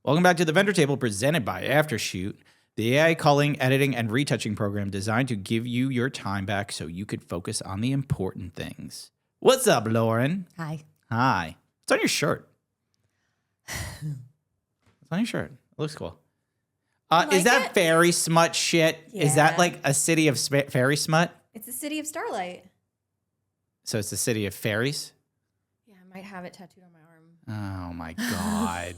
Welcome back to the Vendor Table presented by Aftershoot, the AI culling, editing, and retouching program designed to give you your time back so you could focus on the important things. What's up, Lauren? Hi. Hi. What's on your shirt? What's on your shirt? It looks cool. Is that fairy smut shit? Yeah. Is that like a city of fairy smut? It's the city of Starlight. So it's the city of fairies? Yeah, I might have it tattooed on my arm. Oh my God.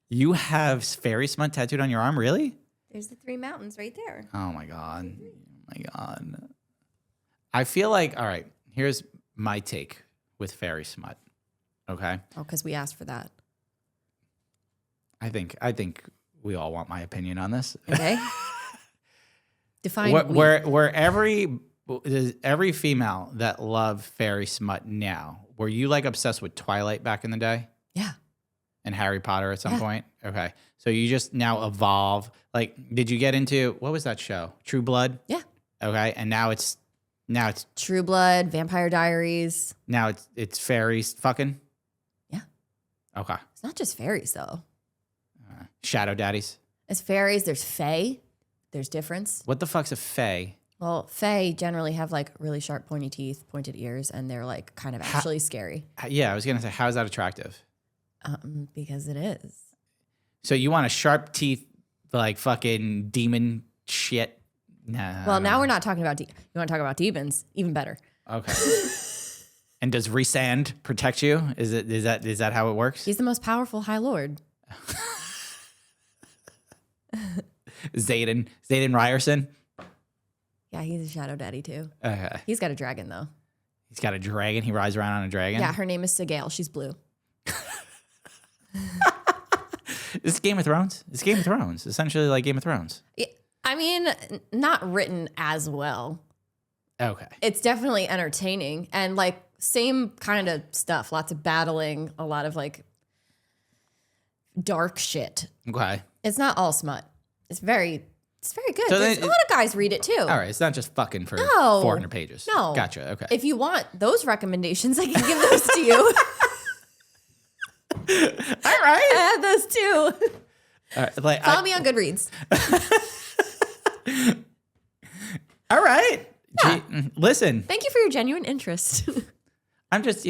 You have fairy smut tattooed on your arm? Really? There's the 3 mountains right there. Oh my God. Oh my God. I feel like, all right, here's my take with fairy smut. Okay. Oh, because we asked for that. I think we all want my opinion on this. Okay. Define where every female that loved fairy smut now, were you like obsessed with Twilight back in the day? Yeah. And Harry Potter at some point? Okay. So you just now evolve. Like, did you get into, what was that show? True Blood? Yeah. Okay. And now it's True Blood, Vampire Diaries. Now it's fairies fucking? Yeah. Okay. It's not just fairies, though. Shadow daddies? It's fairies. There's fae. There's difference. What the fuck's a fae? Well, fae generally have like really sharp pointy teeth, pointed ears, and they're like kind of actually scary. Yeah, I was going to say, how is that attractive? Because it is. So you want a sharp teeth, like fucking demon shit? Nah. Well, now we're not talking about you want to talk about demons? Even better. Okay. And does Resand protect you? Is that how it works? He's the most powerful High Lord. Zayden Ryerson? Yeah, he's a shadow daddy too. Okay. He's got a dragon though. He's got a dragon. He rides around on a dragon. Yeah, her name is Sigale. She's blue. It's Game of Thrones. It's Game of Thrones. Essentially like Game of Thrones. I mean, not written as well. Okay. It's definitely entertaining and like same kind of stuff. Lots of battling, a lot of like dark shit. Okay. It's not all smut. It's very good. So A lot of guys read it too. All right. It's not just fucking for 400 pages. No. Gotcha. Okay. If you want those recommendations, I can give those to you. All right. I have those too. All right. Like, Follow me on Goodreads. All right. Yeah. Listen. Thank you for your genuine interest. I'm just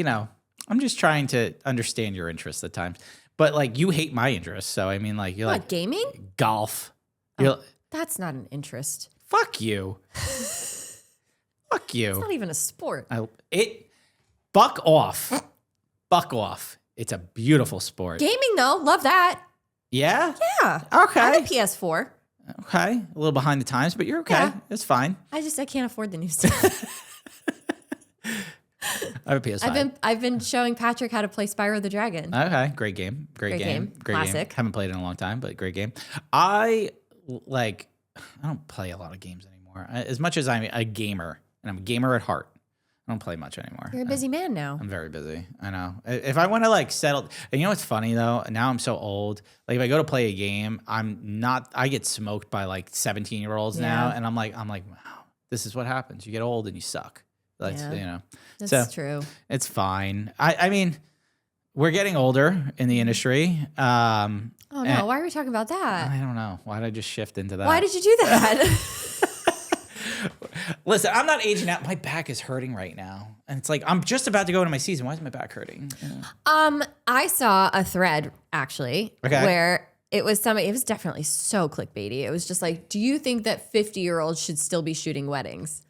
trying to understand your interests at times. But like you hate my interests. So I mean like you're What, like gaming? golf. That's not an interest. Fuck you. Fuck you. It's not even a sport. Fuck off. Fuck off. It's a beautiful sport. Gaming though, love that. Yeah? Yeah. Okay. I have a PS4. Okay. A little behind the times, but you're okay. Yeah. It's fine. I can't afford the new stuff. I have a PS5. I've been showing Patrick how to play Spyro the Dragon. Okay. Great game. Great game. Classic. Haven't played it in a long time, but great game. I don't play a lot of games anymore. As much as I'm a gamer, and I'm a gamer at heart, I don't play much anymore. You're a busy man now. I'm very busy. I know. If I want to like settle, and you know what's funny though? Now I'm so old. Like if I go to play a game, I get smoked by like 17-year-olds now, and I'm like, wow, this is what happens. You get old and you suck. That's That's true. It's fine. I mean, we're getting older in the industry. Oh no, why are we talking about that? I don't know. Why did I just shift into that? Why did you do that? Listen, I'm not aging out. My back is hurting right now. And it's like, I'm just about to go into my season. Why is my back hurting? I saw a thread actually where it was definitely so clickbaity. It was just like, do you think that 50-year-olds should still be shooting weddings?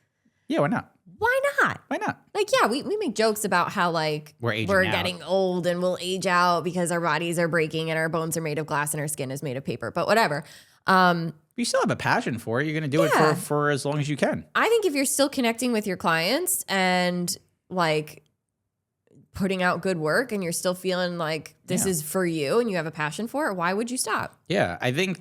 Yeah, why not? Why not? Why not? Like, yeah, we make jokes about how like we're getting old and we'll age out because our bodies are breaking and our bones are made of glass and our skin is made of paper, but whatever. You still have a passion for it. You're going to do it for as long as you can. I think if you're still connecting with your clients and like putting out good work and you're still feeling like this is for you and you have a passion for it, why would you stop? Yeah, I think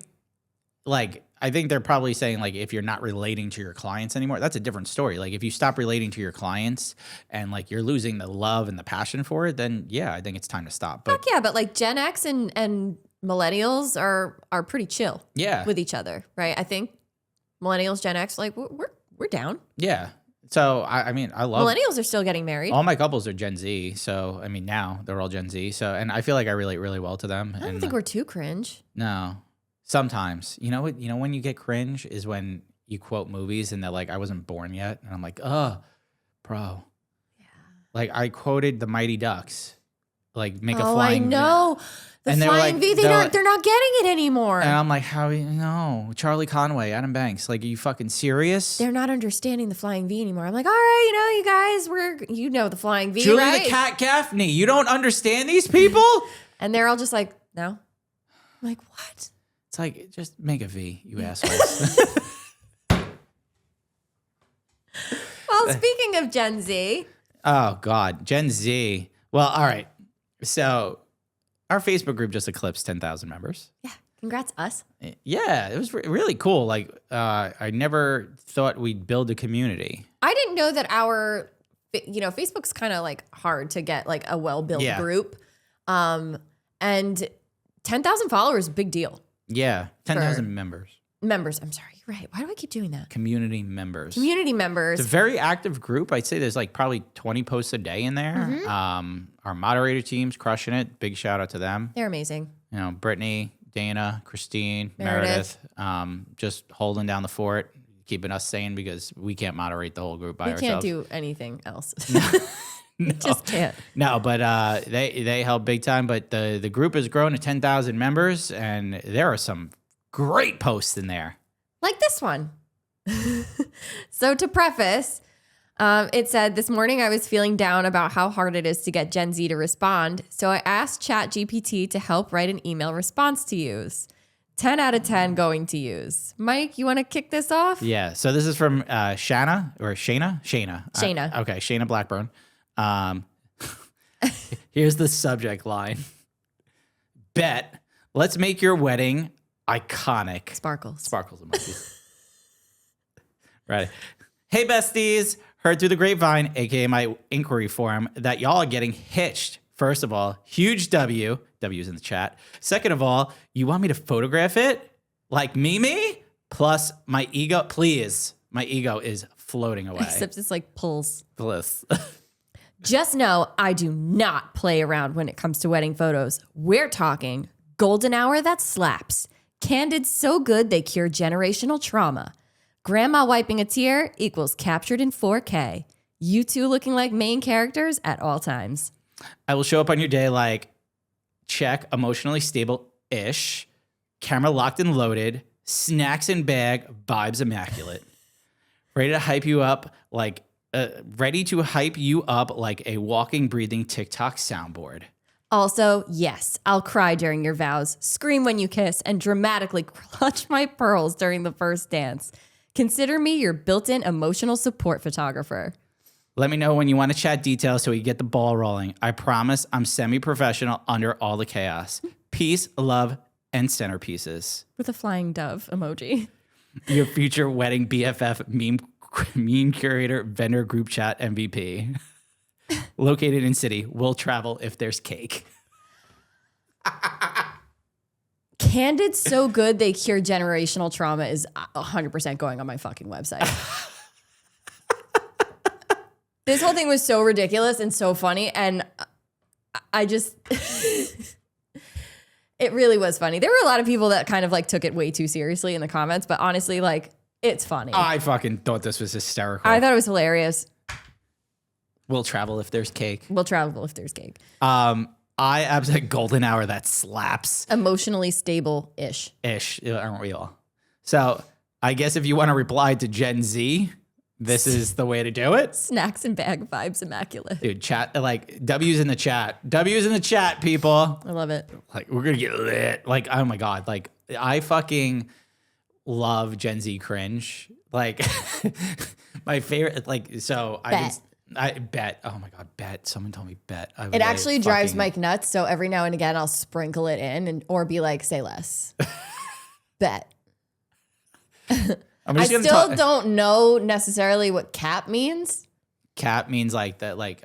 they're probably saying like if you're not relating to your clients anymore, that's a different story. Like if you stop relating to your clients and like you're losing the love and the passion for it, then yeah, I think it's time to stop. But fuck yeah, but like Gen X and millennials are pretty chill with each other, right? I think millennials, Gen X, like we're down. Yeah. So I mean, I love millennials are still getting married. all my couples are Gen Z. So I mean, now they're all Gen Z. So and I feel like I relate really well to them. I don't think we're too cringe. No, sometimes you know what when you get cringe is when you quote movies and they're like, I wasn't born yet, and I'm like, oh, bro. Yeah. Like I quoted the Mighty Ducks, like make a flying. I know. The flying V, they're not getting it anymore. And I'm like, Charlie Conway, Adam Banks, like, are you fucking serious? They're not understanding the flying V anymore. I'm like, all right, you guys, you know the flying V, Julie right? the Cat Gaffney, you don't understand these people? And they're all just like, no. I'm like, what? It's like, just make a V, you assholes. Well, speaking of Gen Z. Oh, God, Gen Z. Well, all right. So our Facebook group just eclipsed 10,000 members. Yeah. Congrats, us. Yeah, it was really cool. Like, I never thought we'd build a community. I didn't know that Facebook's kind of like hard to get like a well-built group. And 10,000 followers, big deal. Yeah, 10,000 members. Members. I'm sorry. You're right. Why do I keep doing that? Community members. It's a very active group. I'd say there's like probably 20 posts a day in there. Mm-hmm. Our moderator team's crushing it. Big shout out to them. They're amazing. You know, Brittany, Dana, Christine, Meredith, just holding down the fort, keeping us sane because we can't moderate the whole group by ourselves. We can't do anything else. No. Just can't. No, but they help big time. But the group has grown to 10,000 members, and there are some great posts in there. Like this one. So to preface, it said, this morning I was feeling down about how hard it is to get Gen Z to respond. So I asked ChatGPT to help write an email response to use. 10 out of 10 going to use. Mike, you want to kick this off? Yeah. So this is from Shayna. Shayna. Okay. Shayna Blackburn. Here's the subject line. Bet. Let's make your wedding iconic. Sparkles emojis. Right. Hey, besties. Heard through the grapevine, aka my inquiry form, that y'all are getting hitched. First of all, huge W. W's in the chat. Second of all, you want me to photograph it? Like Mimi? Plus, my ego, please. My ego is floating away. Except it's like pulls. Bliss. Just know I do not play around when it comes to wedding photos. We're talking golden hour that slaps. Candid so good they cure generational trauma. Grandma wiping a tear equals captured in 4K. You two looking like main characters at all times. I will show up on your day like, check, emotionally stable-ish, camera locked and loaded, snacks in bag, vibes immaculate. Ready to hype you up like a walking, breathing TikTok soundboard. Also, yes, I'll cry during your vows, scream when you kiss, and dramatically clutch my pearls during the first dance. Consider me your built-in emotional support photographer. Let me know when you want to chat details so we get the ball rolling. I promise I'm semi-professional under all the chaos. Peace, love, and centerpieces. With a flying dove emoji. Your future wedding BFF meme curator vendor group chat MVP. Located in city. Will travel if there's cake. Candid so good they cure generational trauma is 100% going on my fucking website. This whole thing was so ridiculous and so funny, and I just it really was funny. There were a lot of people that kind of like took it way too seriously in the comments, but honestly, like, it's funny. I fucking thought this was hysterical. I thought it was hilarious. We'll travel if there's cake. We'll travel if there's cake. I absolutely golden hour that slaps. Emotionally stable-ish. Aren't we all? So I guess if you want to reply to Gen Z, this is the way to do it. Snacks and bag vibes immaculate. Dude, chat, like, W's in the chat. W's in the chat, people. I love it. Like, we're going to get lit. Like, oh my God. Like, I fucking love Gen Z cringe. Like, my favorite, like, so I bet. Oh my God, bet. Someone told me bet. It actually drives Mike nuts. So every now and again, I'll sprinkle it in or be like, say less. Bet. I still don't know necessarily what cap means. Cap means like that, like,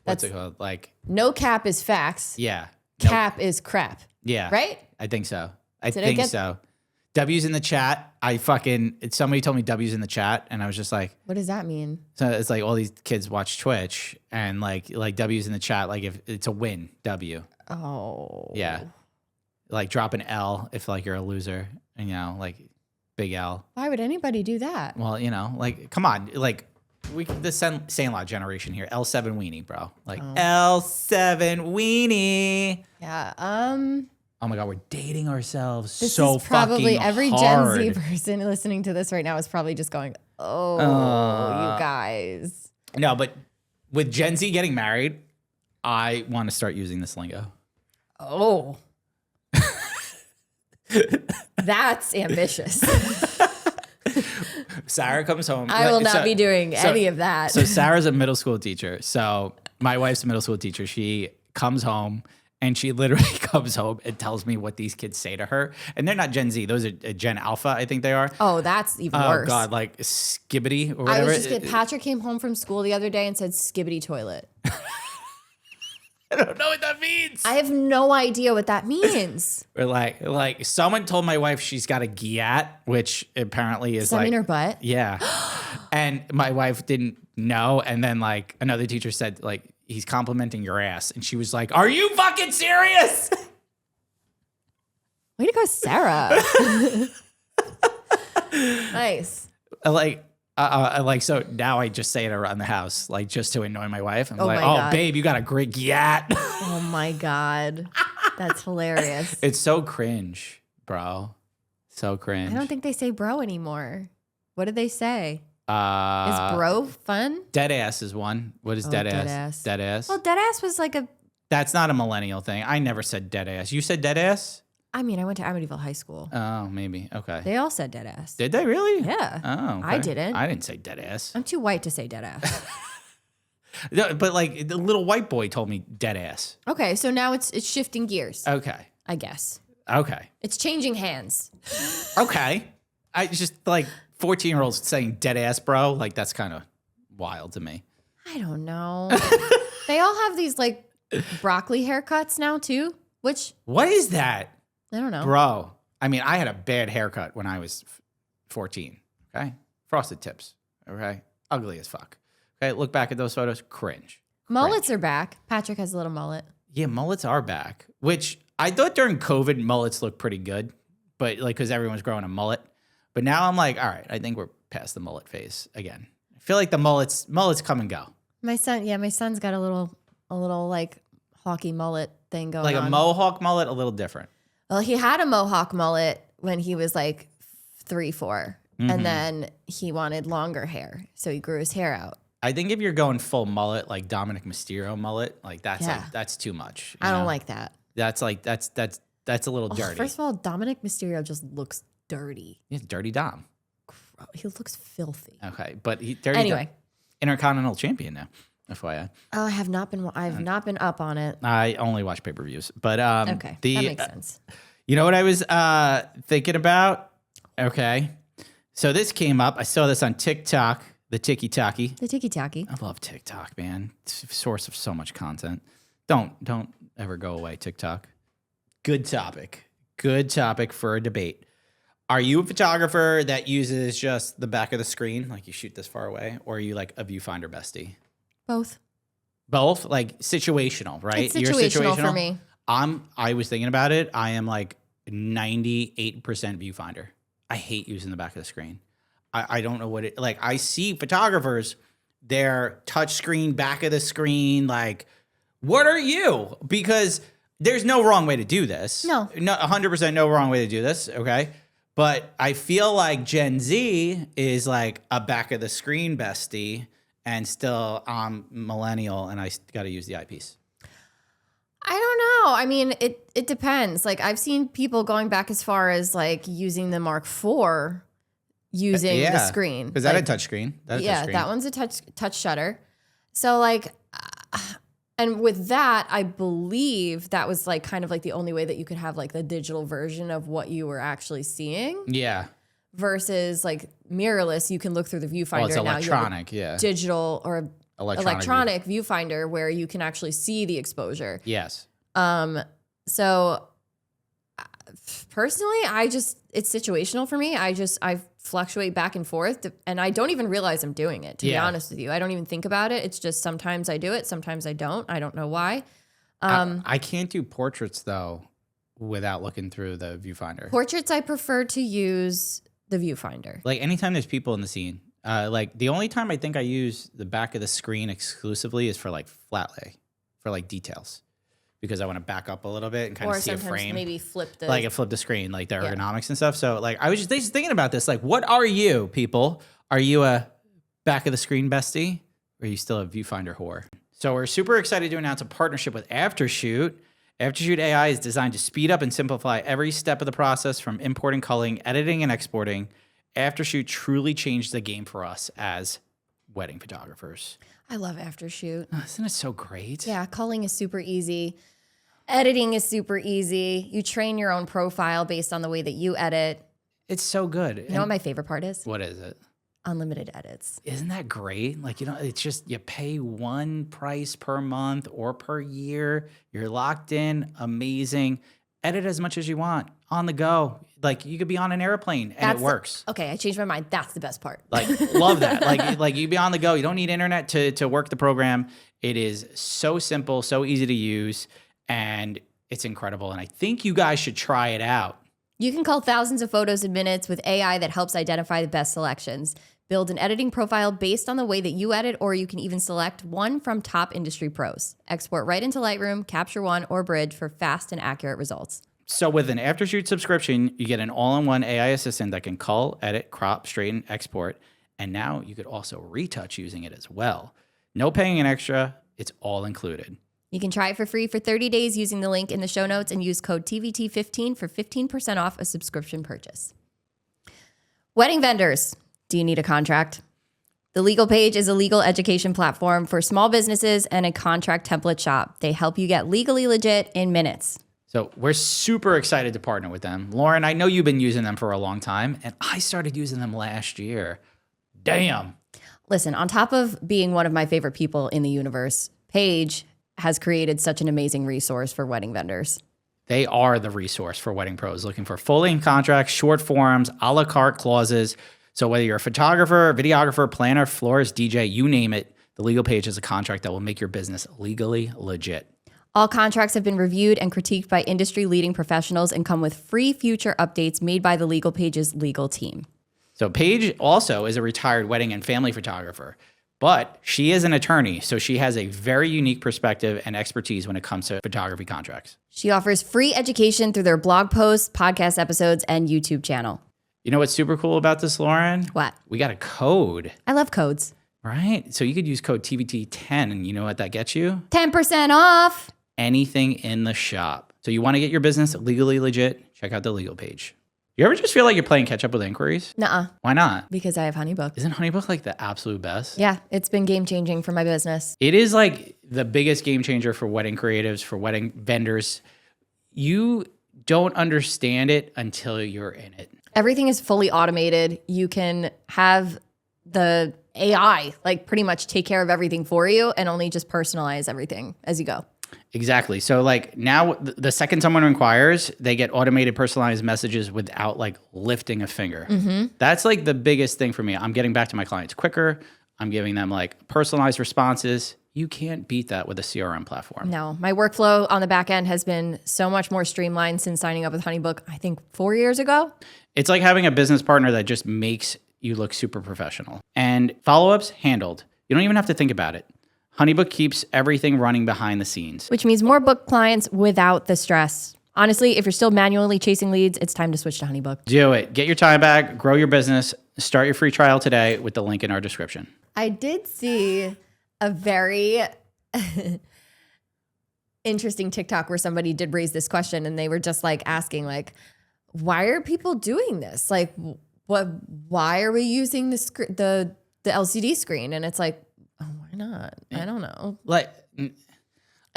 what's it called? Like, no cap is facts. Yeah. Cap is crap. Yeah. Right? I think so. I think so. W's in the chat. Somebody told me W's in the chat, and I was just like, What does that mean? so it's like all these kids watch Twitch, and like W's in the chat, like if it's a win, W. Oh. Yeah. Like drop an L if like you're a loser, and like big L. Why would anybody do that? Well, like come on, like the Sandlot generation here, L7 weenie, bro. Like L7 weenie. Yeah. Oh my God, we're dating ourselves This so is probably fucking every hard. Gen Z person listening to this right now is probably just going, "Oh, you guys." No, but with Gen Z getting married, I want to start using this lingo. Oh. That's ambitious. Sarah comes home. I will not be doing any of that. So Sarah's a middle school teacher. So my wife's a middle school teacher. She comes home and she literally comes home and tells me what these kids say to her. And they're not Gen Z. Those are Gen Alpha, I think they are. Oh, that's even worse. Oh, God, like skibbity or I whatever. was just kidding. Patrick came home from school the other day and said skibbity toilet. I don't know what that means. I have no idea what that means. Or like someone told my wife she's got a giat, which apparently is Does that mean her butt? Yeah. And my wife didn't know. And then like another teacher said like, he's complimenting your ass. And she was like, are you fucking serious? Way to go, Sarah. Nice. So now I just say it around the house, like just to annoy my wife. I'm Oh like, my oh, God. babe, you got a great giat. Oh my God. That's hilarious. It's so cringe, bro. So cringe. I don't think they say bro anymore. What did they say? Is Is bro fun? dead ass is one. What is dead ass? deadass. Dead ass. Well, dead ass was like a, That's not a millennial thing. I never said dead ass. You said dead ass? I mean, I went to Amityville High School. Oh, maybe. Okay. They all said dead ass. Did they really? Yeah. Oh, okay. I didn't. I didn't say dead ass. I'm too white to say dead ass. No, but like the little white boy told me dead ass. Okay, so now it's shifting gears, Okay. I guess. Okay. It's changing hands. Okay. I just like 14-year-olds saying dead ass, bro. Like that's kind of wild to me. I don't know. They all have these like broccoli haircuts now too, which What is that? I don't know. Bro. I mean, I had a bad haircut when I was 14. Okay. Frosted tips. Okay. Ugly as fuck. Okay. Look back at those photos. Cringe. Mullets are back. Patrick has a little mullet. Yeah, mullets are back, which I thought during COVID, mullets looked pretty good, but like, cause everyone's growing a mullet. But now I'm like, all right, I think we're past the mullet phase again. I feel like the mullets come and go. My son's got a little like hockey mullet thing going Like on. a mohawk mullet, a little different. Well, he had a mohawk mullet when he was like 3, 4. Mm-hmm. And then he wanted longer hair. So he grew his hair out. I think if you're going full mullet, like Dominic Mysterio mullet, like that's Yeah. like, that's too much. I don't know? like that. That's like, that's a little dirty. First of all, Dominic Mysterio just looks dirty. Yeah, dirty Dom. He looks filthy. Okay. But dirty Anyway. Dom, Intercontinental champion now, FYI. Oh, I have not been up on it. I only watch pay-per-views, but Okay, that makes sense. You know what I was thinking about? Okay. So this came up. I saw this on TikTok, the Tiki-Taki. The tiki-taki. I love TikTok, man. It's a source of so much content. Don't ever go away, TikTok. Good topic. Good topic for a debate. Are you a photographer that uses just the back of the screen, like you shoot this far away, or are you like a viewfinder bestie? Both. Both? Like situational, right? It's situational for me. I was thinking about it. I am like 98% viewfinder. I hate using the back of the screen. I don't know what it like. I see photographers, their touch screen, back of the screen. Like, what are you? Because there's no wrong way to do this. No 100% no wrong way to do this. Okay. But I feel like Gen Z is like a back of the screen bestie, and still I'm millennial and I got to use the eyepiece. I don't know. I mean, it depends. Like I've seen people going back as far as like using the Mark IV using the screen. Because that had touch screen. That one's a touch shutter. So like, and with that, I believe that was like kind of like the only way that you could have like the digital version of what you were actually seeing. Yeah. Versus like mirrorless, you can look through the viewfinder. Oh, it's now electronic, yeah. Digital or electronic viewfinder where you can actually see the exposure. Yes. So Personally, it's situational for me. I fluctuate back and forth and I don't even realize I'm doing it, to be honest with you. I don't even think about it. It's just sometimes I do it, sometimes I don't. I don't know why. I can't do portraits though without looking through the viewfinder. Portraits, I prefer to use the viewfinder. Like anytime there's people in the scene. Like the only time I think I use the back of the screen exclusively is for like flat lay, for like details. Because I want to back up a little bit and kind of see a frame. Maybe flip the flip the screen, like the ergonomics and stuff. So like I was just thinking about this. Like, what are you, people? Are you a back of the screen bestie, or are you still a viewfinder whore? So we're super excited to announce a partnership with Aftershoot. Aftershoot AI is designed to speed up and simplify every step of the process from importing, culling, editing, and exporting. Aftershoot truly changed the game for us as wedding photographers. I love Aftershoot. Isn't it so great? Yeah, culling is super easy. Editing is super easy. You train your own profile based on the way that you edit. It's so good. You know what my favorite part is? What is it? Unlimited edits. Isn't that great? Like, it's just you pay one price per month or per year. You're locked in. Amazing. Edit as much as you want on the go. Like you could be on an airplane and it works. Okay, I changed my mind. That's the best part. Like love that. Like you be on the go. You don't need internet to work the program. It is so simple, so easy to use. And it's incredible. And I think you guys should try it out. You can cull thousands of photos in minutes with AI that helps identify the best selections. Build an editing profile based on the way that you edit, or you can even select one from top industry pros. Export right into Lightroom, Capture One, or Bridge for fast and accurate results. So with an Aftershoot subscription, you get an all-in-one AI assistant that can cull, edit, crop, straighten, export. And now you could also retouch using it as well. No paying an extra. It's all included. You can try it for free for 30 days using the link in the show notes and use code TVT15 for 15% off a subscription purchase. Wedding vendors. Do you need a contract? The Legal Paige is a legal education platform for small businesses and a contract template shop. They help you get legally legit in minutes. So we're super excited to partner with them. Lauren, I know you've been using them for a long time, and I started using them last year. Damn. Listen, on top of being one of my favorite people in the universe, Paige has created such an amazing resource for wedding vendors. They are the resource for wedding pros looking for full-length contracts, short forms, a la carte clauses. So whether you're a photographer, videographer, planner, florist, DJ, you name it, the Legal Paige is a contract that will make your business legally legit. All contracts have been reviewed and critiqued by industry-leading professionals and come with free future updates made by the Legal Paige's legal team. So Paige also is a retired wedding and family photographer, but she is an attorney, so she has a very unique perspective and expertise when it comes to photography contracts. She offers free education through their blog posts, podcast episodes, and YouTube channel. You know what's super cool about this, Lauren? What? We got a code. I love codes. Right? So you could use code TVT10, and you know what that gets you? 10% off. Anything in the shop. So you want to get your business legally legit? Check out the Legal Paige. You ever just feel like you're playing catch up with inquiries? Nuh-uh. Why not? Because I have HoneyBook. Isn't HoneyBook like the absolute best? Yeah, it's been game-changing for my business. It is like the biggest game changer for wedding creatives, for wedding vendors. You don't understand it until you're in it. Everything is fully automated. You can have the AI like pretty much take care of everything for you and only just personalize everything as you go. Exactly. So like now the second someone inquires, they get automated personalized messages without like lifting a finger. Mm-hmm. That's like the biggest thing for me. I'm getting back to my clients quicker. I'm giving them like personalized responses. You can't beat that with a CRM platform. No, my workflow on the back end has been so much more streamlined since signing up with HoneyBook, I think 4 years ago. It's like having a business partner that just makes you look super professional. And follow-ups handled. You don't even have to think about it. HoneyBook keeps everything running behind the scenes. Which means more book clients without the stress. Honestly, if you're still manually chasing leads, it's time to switch to HoneyBook. Do it. Get your time back, grow your business, start your free trial today with the link in our description. I did see a very interesting TikTok where somebody did raise this question and they were just like asking like, why are people doing this? Like, why are we using the LCD screen? And it's like, oh, why not? I don't know. Like, am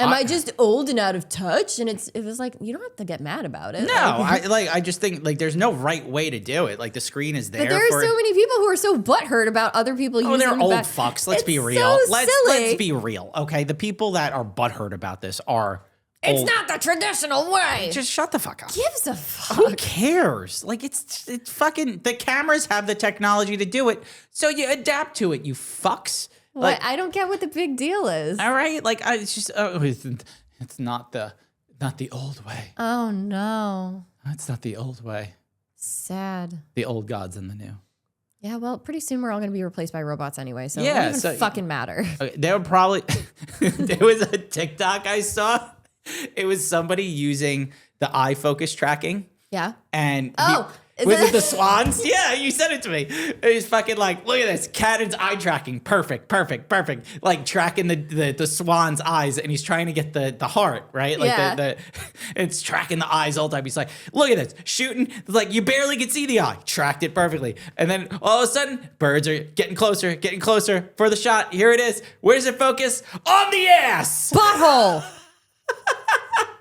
I just old and out of touch? And it was like, you don't have to get mad about it. No, I just think like there's no right way to do it. Like the screen is there. But there are so many people who are so butthurt about other people using. Oh, they're old fucks. Let's be real. So silly. Let's be real. Okay, the people that are butthurt about this are It's not the traditional way. Just shut the fuck up. Gives a fuck. Who cares? Like it's fucking the cameras have the technology to do it, so you adapt to it. You fucks. What? I don't get what the big deal is. All right, like it's just it's not the old way. Oh no. It's not the old way. Sad. The old gods and the new. Yeah, well, pretty soon we're all going to be replaced by robots anyway, so Yeah, it won't even fucking matter. Okay, they were probably there was a TikTok I saw. It was somebody using the eye focus tracking. Yeah. And was it the swans? Yeah, you sent it to me. He's fucking like, look at this. Cannon's eye tracking. Perfect. Like tracking the swan's eyes, and he's trying to get the heart, right? Like Yeah. it's tracking the eyes all the time. He's like, look at this. Shooting. It's like you barely can see the eye. Tracked it perfectly. And then all of a sudden, birds are getting closer for the shot. Here it is. Where does it focus? On the ass. Butthole.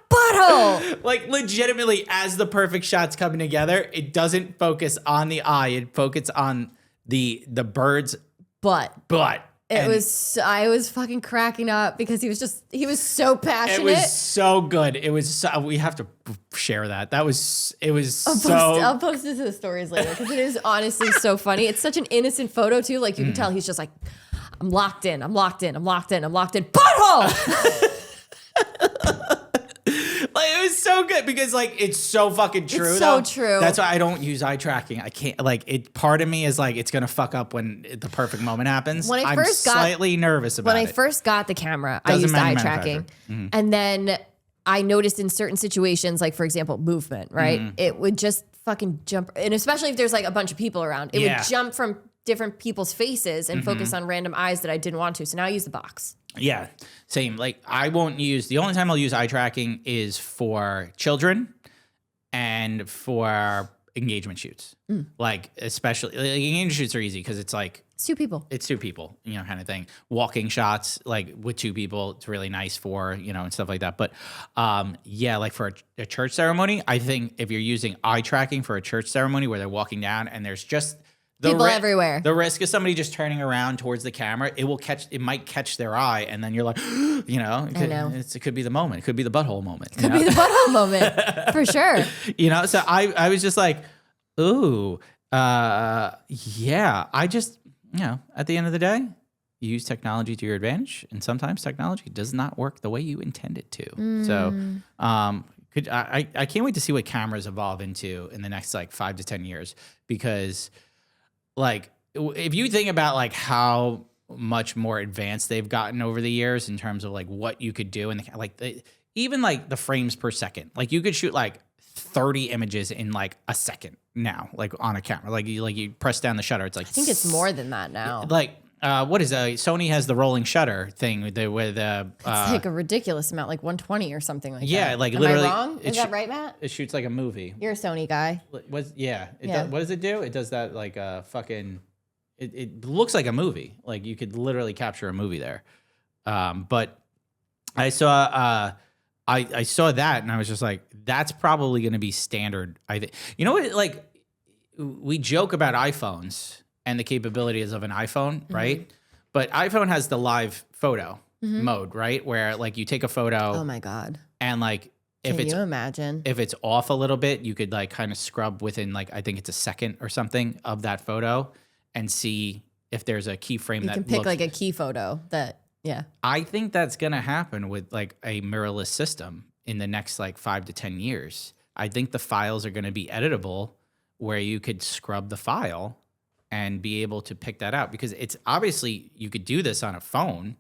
Butthole. Like legitimately, as the perfect shot's coming together, it doesn't focus on the eye. It focuses on the bird's butt. I was fucking cracking up because he was so passionate. It was so good. We have to share that. It was I'll post it to the stories later because it is honestly so funny. It's such an innocent photo too. Like you can tell he's just like, I'm locked in. Butthole. Like it was so good because like it's so fucking true. It's so true. That's why I don't use eye tracking. I can't part of me is like it's gonna fuck up when the perfect moment happens. I'm slightly nervous about it. When I first got the camera, I used eye tracking. And then I noticed in certain situations, like for example, movement, right? It would just fucking jump. And especially if there's like a bunch of people around, it would jump from different people's faces and focus on random eyes that I didn't want to. So now I use the box. Yeah, same. Like the only time I'll use eye tracking is for children and for engagement shoots. Like especially like, engagement shoots are easy because it's like it's two people, kind of thing. Walking shots like with two people, it's really nice for, and stuff like that. But like for a church ceremony, I think if you're using eye tracking for a church ceremony where they're walking down and there's just people everywhere. The risk of somebody just turning around towards the camera, it might catch their eye, and then you're like, it could be the moment. It could be the butthole moment. Could be the butthole moment for sure. So I was just like, ooh, yeah. I just, at the end of the day, you use technology to your advantage, and sometimes technology does not work the way you intend it to. So, I can't wait to see what cameras evolve into in the next like 5 to 10 years because. Like, if you think about like how much more advanced they've gotten over the years in terms of like what you could do, and even like the frames per second, like you could shoot like 30 images in like a second now, like on a camera. Like you press down the shutter, it's like I think it's more than that now. Like what is Sony has the rolling shutter thing with it's like a ridiculous amount, like 120 or something like that. Yeah, like Am literally. I wrong? Is that right, Matt? It shoots like a movie. You're a Sony guy. What does it do? It does that like fucking. It looks like a movie. Like you could literally capture a movie there. But I saw I saw that and I was just like, that's probably going to be standard. I think what like we joke about iPhones and the capabilities of an iPhone, right? But iPhone has the live photo mode, right? Where like you take a photo. Oh my God. And like Can you imagine? If it's off a little bit, you could like kind of scrub within like I think it's a second or something of that photo and see if there's a keyframe that you can pick like a key photo that I think that's gonna happen with like a mirrorless system in the next like 5 to 10 years. I think the files are gonna be editable where you could scrub the file and be able to pick that out because it's obviously you could do this on a phone.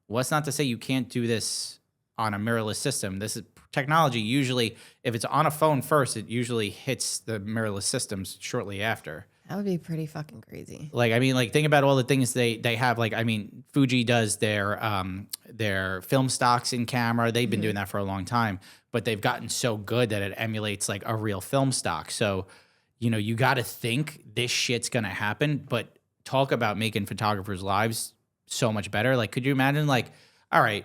What's not to say you can't do this on a mirrorless system? This is technology. Usually, if it's on a phone first, it usually hits the mirrorless systems shortly after. That would be pretty fucking crazy. Like, I mean, like think about all the things they have. Like, I mean, Fuji does their film stocks in camera. They've been doing that for a long time, but they've gotten so good that it emulates like a real film stock. So, you got to think this shit's gonna happen. But talk about making photographers' lives so much better. Like, could you imagine? Like, all right,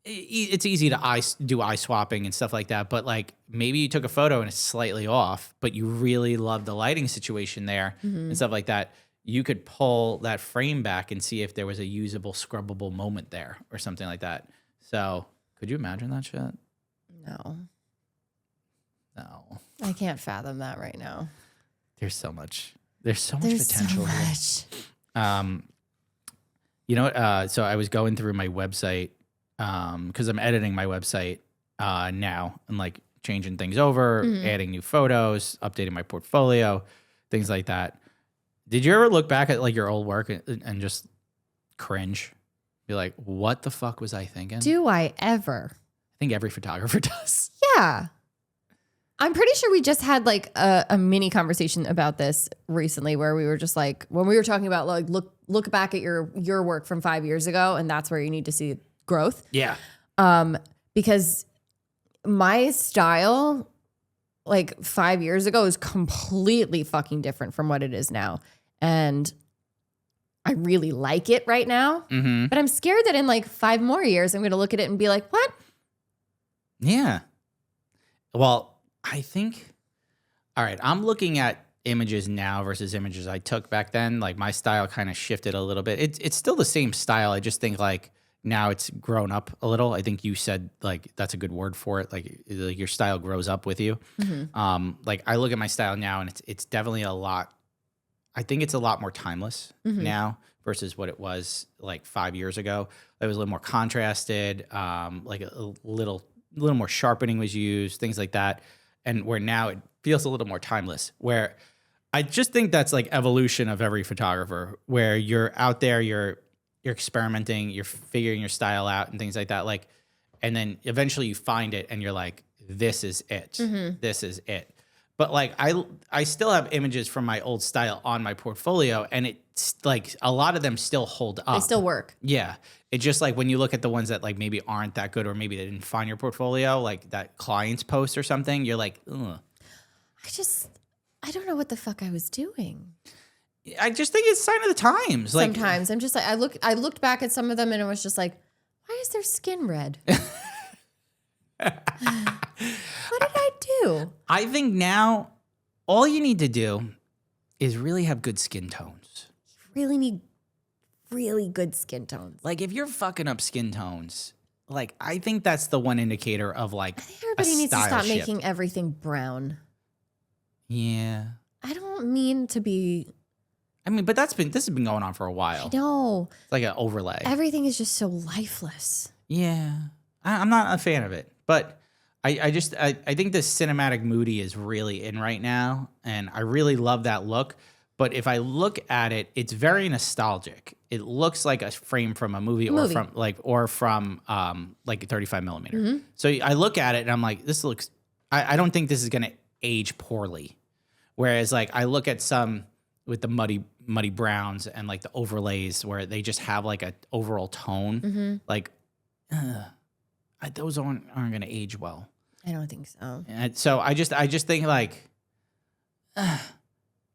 it's easy to do eye swapping and stuff like that, but like maybe you took a photo and it's slightly off, but you really love the lighting situation there and stuff like that. You could pull that frame back and see if there was a usable, scrubbable moment there or something like that. So could you imagine that shit? No. No. I can't fathom that right now. There's so much potential So here. much. You know what? So I was going through my website because I'm editing my website now and like changing things over, adding new photos, updating my portfolio, things like that. Did you ever look back at like your old work and just cringe? Be like, what the fuck was I thinking? Do I ever? I think every photographer does. Yeah. I'm pretty sure we just had like a mini conversation about this recently where we were just like, when we were talking about like, look back at your work from 5 years ago and that's where you need to see growth. Yeah. Because my style like 5 years ago is completely fucking different from what it is now. And I really like it right now, but I'm scared that in like 5 more years, I'm going to look at it and be like, what? Yeah. Well, I think, all right, I'm looking at images now versus images I took back then. Like my style kind of shifted a little bit. It's still the same style. I just think like now it's grown up a little. I think you said like that's a good word for it. Like your style grows up with you. Like I look at my style now and it's definitely a lot. I think it's a lot more timeless now versus what it was like 5 years ago. It was a little more contrasted. Like a little more sharpening was used, things like that. And where now it feels a little more timeless, where I just think that's like evolution of every photographer, where you're out there, you're experimenting, you're figuring your style out and things like that. Like, and then eventually you find it and you're like, this is it. This is it. But like, I still have images from my old style on my portfolio and it's like a lot of them still hold up. They still work. Yeah. It's just like when you look at the ones that like maybe aren't that good or maybe they didn't find your portfolio, like that client's post or something, you're like, ugh. I don't know what the fuck I was doing. I just think it's a sign of the times. Like, sometimes I'm just like, I looked back at some of them and it was just like, why is their skin red? What did I do? I think now all you need to do is really have good skin tones. You really need really good skin tones. Like if you're fucking up skin tones, like I think that's the one indicator of like I think everybody needs to style stop shift. making everything brown. Yeah. I don't mean to be. I mean, but this has been going on for a while. I know. It's like an overlay. Everything is just so lifeless. Yeah. I'm not a fan of it, but I think the cinematic moody is really in right now, and I really love that look. But if I look at it, it's very nostalgic. It looks like a frame from a movie. or from like a 35 millimeter. So I look at it and I'm like, this looks. I don't think this is gonna age poorly. Whereas like I look at some with the muddy browns and like the overlays where they just have like a overall tone, like those aren't gonna age well. I don't think so. And so I just think like,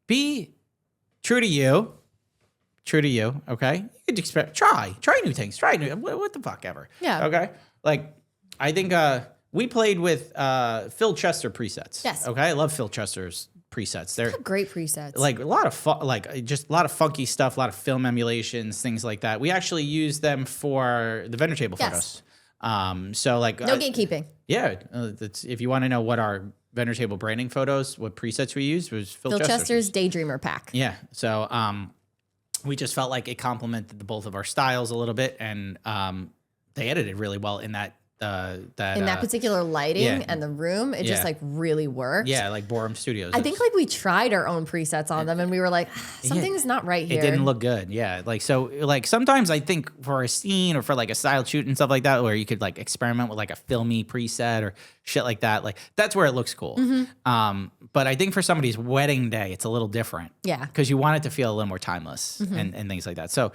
be true to you. Okay, you could try new things, what the fuck ever. Yeah. Okay. Like I think we played with Phil Chester presets. Yes. Okay, I love Phil Chester's presets. They're Great presets. like a lot of just a lot of funky stuff, a lot of film emulations, things like that. We actually use them for the vendor table photos. So like no gatekeeping. Yeah, if you want to know what our vendor table branding photos, what presets we used was Phil Chester's Daydreamer pack. Yeah, so we just felt like it complemented the both of our styles a little bit, and they edited really well in that particular lighting and the room. It just like really worked. Yeah, like Borum Studios. I think like we tried our own presets on them and we were like, something's not right here. It didn't look good. Yeah. Like, so like sometimes I think for a scene or for like a style shoot and stuff like that, where you could like experiment with like a filmy preset or shit like that, like that's where it looks cool. But I think for somebody's wedding day, it's a little different. Yeah. Because you want it to feel a little more timeless and things like that. So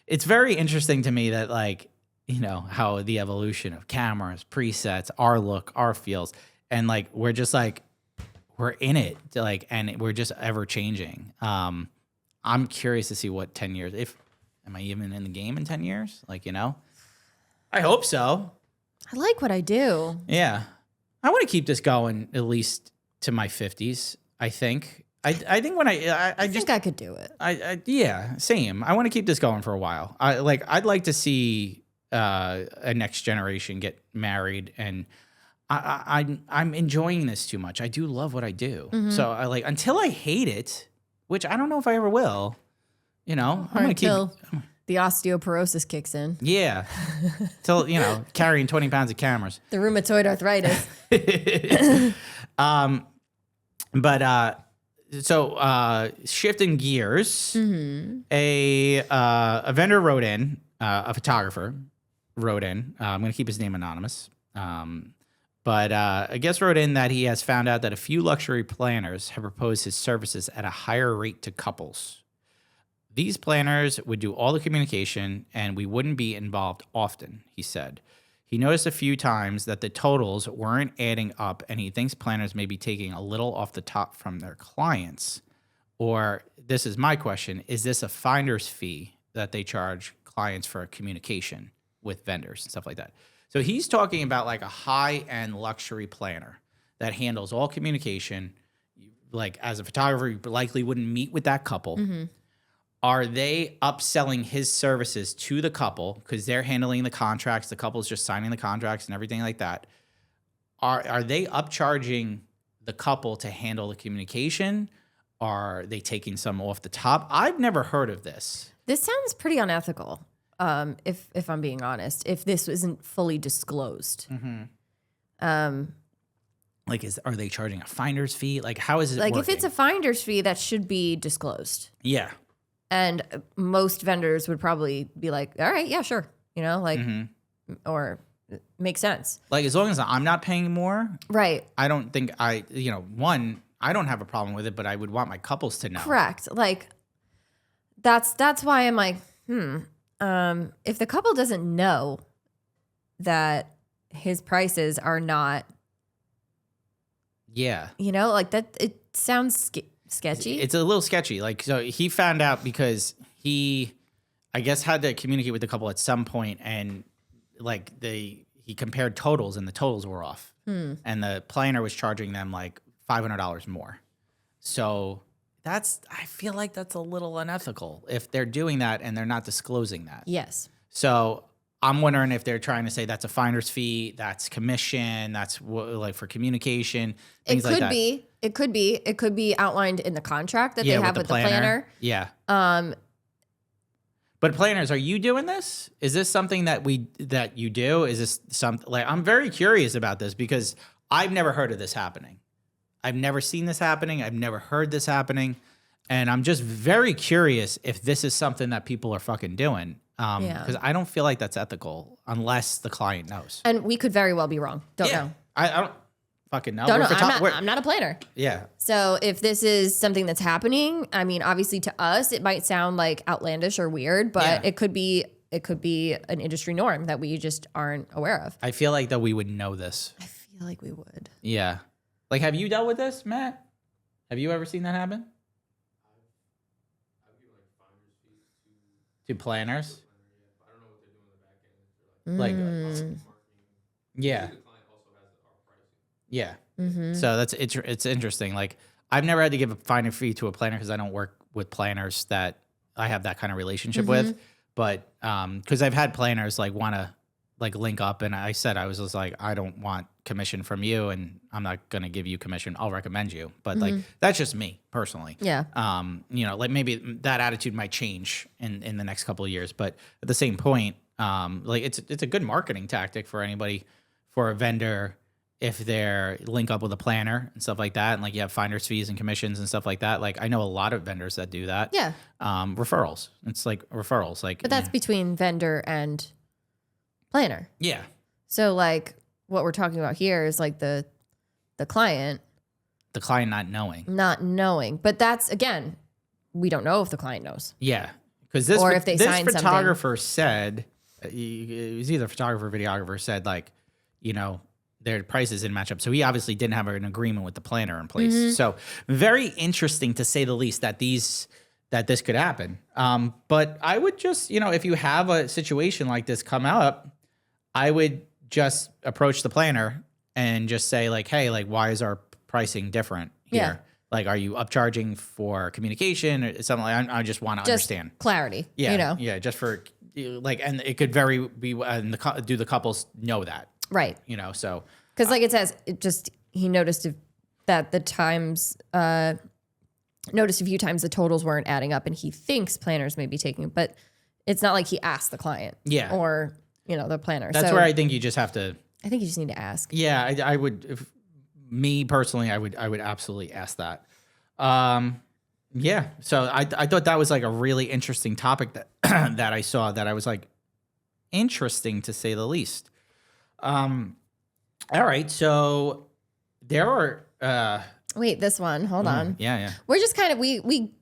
it's very interesting to me that like, you know, how the evolution of cameras, presets, our look, our feels, and like we're just like we're in it, like, and we're just ever changing. I'm curious to see what 10 years. Am I even in the game in 10 years? Like, you know, I hope so. I like what I do. Yeah, I want to keep this going at least to my 50s. I think. I think when I think I could do it. Yeah, same. I want to keep this going for a while. I'd like to see a next generation get married, and I'm enjoying this too much. I do love what I do. Mm-hmm. So I like until I hate it, which I don't know if I ever will. You know, I'm Or gonna until the osteoporosis kicks in. yeah, till carrying 20 pounds of cameras. The rheumatoid arthritis. So shifting gears, a vendor wrote in, a photographer wrote in. I'm going to keep his name anonymous. But a guest wrote in that he has found out that a few luxury planners have proposed his services at a higher rate to couples. These planners would do all the communication and we wouldn't be involved often, he said. He noticed a few times that the totals weren't adding up and he thinks planners may be taking a little off the top from their clients. Or, this is my question, is this a finder's fee that they charge clients for communication with vendors and stuff like that? So he's talking about like a high-end luxury planner that handles all communication. Like as a photographer, you likely wouldn't meet with that couple. Are they upselling his services to the couple because they're handling the contracts? The couple's just signing the contracts and everything like that. Are they upcharging the couple to handle the communication? Are they taking some off the top? I've never heard of this. This sounds pretty unethical, if I'm being honest, if this isn't fully disclosed. Like, are they charging a finder's fee? Like, how is it Like, working? if it's a finder's fee, that should be disclosed. Yeah. And most vendors would probably be like, all right, yeah, sure. You know, like, or makes sense. Like, as long as I'm not paying more, Right. I don't think I don't have a problem with it, but I would want my couples to know. Correct. Like, that's why I'm like, if the couple doesn't know that his prices are not, Yeah. you know, like that, it sounds sketchy. It's a little sketchy. Like, so he found out because he, I guess, had to communicate with the couple at some point, and like he compared totals, and the totals were off, and the planner was charging them like $500 more. So I feel like that's a little unethical if they're doing that and they're not disclosing that. Yes. So I'm wondering if they're trying to say that's a finder's fee, that's commission, that's like for communication, things like that. It could be outlined in the contract that they have with the planner. Yeah. But planners, are you doing this? Is this something that you do? Is this something like, I'm very curious about this because I've never heard of this happening. I've never seen this happening. I've never heard this happening. And I'm just very curious if this is something that people are fucking doing. Because I don't feel like that's ethical unless the client knows. And we could very well be wrong. Don't know. I don't fucking know. Don't know. I'm not a planner. Yeah. So if this is something that's happening, I mean, obviously to us, it might sound like outlandish or weird, but it could be an industry norm that we just aren't aware of. I feel like that we would know this. I feel like we would. Yeah. Like, have you dealt with this, Matt? Have you ever seen that happen? I've given like finder's fees To planners? I don't know what they're doing in the back end. Like, yeah. The client also has our pricing. Yeah. So it's interesting. Like, I've never had to give a finder fee to a planner because I don't work with planners that I have that kind of relationship with. But because I've had planners like want to like link up, and I said I was just like, I don't want commission from you, and I'm not gonna give you commission. I'll recommend you, but like that's just me personally. Yeah. Like maybe that attitude might change in the next couple of years, but at the same point, like it's a good marketing tactic for anybody, for a vendor, if they're link up with a planner and stuff like that, and like you have finder's fees and commissions and stuff like that. Like I know a lot of vendors that do that. Yeah. Referrals. It's like referrals. Like, But that's between vendor and planner. yeah. So like what we're talking about here is like the client not knowing. not knowing. But that's, again, we don't know if the client knows. Yeah. Because this, Or if they this sign something. photographer said, it was either photographer or videographer said, like, you know, their prices didn't match up. So he obviously didn't have an agreement with the planner in place. So very interesting to say the least that this could happen. But I would just, if you have a situation like this come up, I would just approach the planner and just say like, hey, like, why is our pricing different here? Yeah. Like, are you upcharging for communication or something like that? I just want to understand. Clarity. Yeah. Yeah. Just for like, and it could do the couples know that, Right. so Because like it says, he noticed that the times, noticed a few times the totals weren't adding up and he thinks planners may be taking, but it's not like he asked the client. Yeah. Or, the planner. That's where I think you just have to. I think you just need to ask. Yeah, I would. Me personally, I would absolutely ask that. Yeah. So I thought that was like a really interesting topic that that I saw that I was like interesting to say the least. All right. So there are. Wait, this one. Hold on. Yeah. We're just kind of we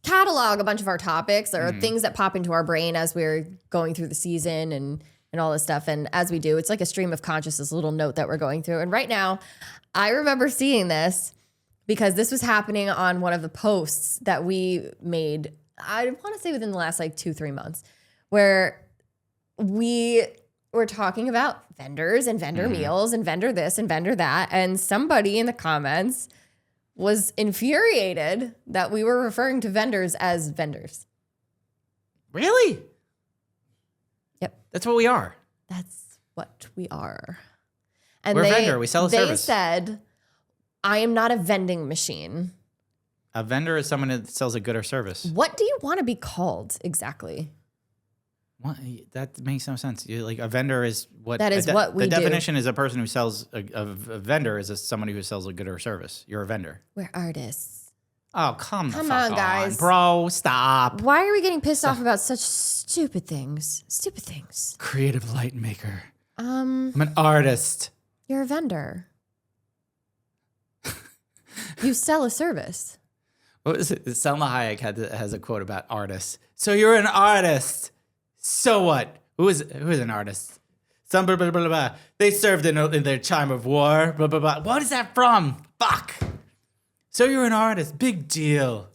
catalog a bunch of our topics or things that pop into our brain as we're going through the season and all this stuff. And as we do, it's like a stream of consciousness, little note that we're going through. And right now, I remember seeing this because this was happening on one of the posts that we made, I want to say within the last like 2-3 months, where we were talking about vendors and vendor meals and vendor this and vendor that. And somebody in the comments was infuriated that we were referring to vendors as vendors. Really? Yep. That's what we are. That's what we are. And We're a vendor. We sell a service. They said, I am not a vending machine. A vendor is someone that sells a good or service. What do you want to be called exactly? What? That makes no sense. Like a vendor is what. That is what we do. do. The definition is a person who sells a vendor is somebody who sells a good or service. You're a vendor. We're artists. Oh, come on, on, guys. bro. Stop. Why are we getting pissed off about such stupid things? Stupid things. Creative light maker. I'm an artist. You're a vendor. You sell a service. What was it? Selma Hayek has a quote about artists. So you're an artist. So what? Who is an artist? Some blah, blah, blah, blah. They served in their time of war. Blah, blah, blah. What is that from? Fuck. So you're an artist. Big deal.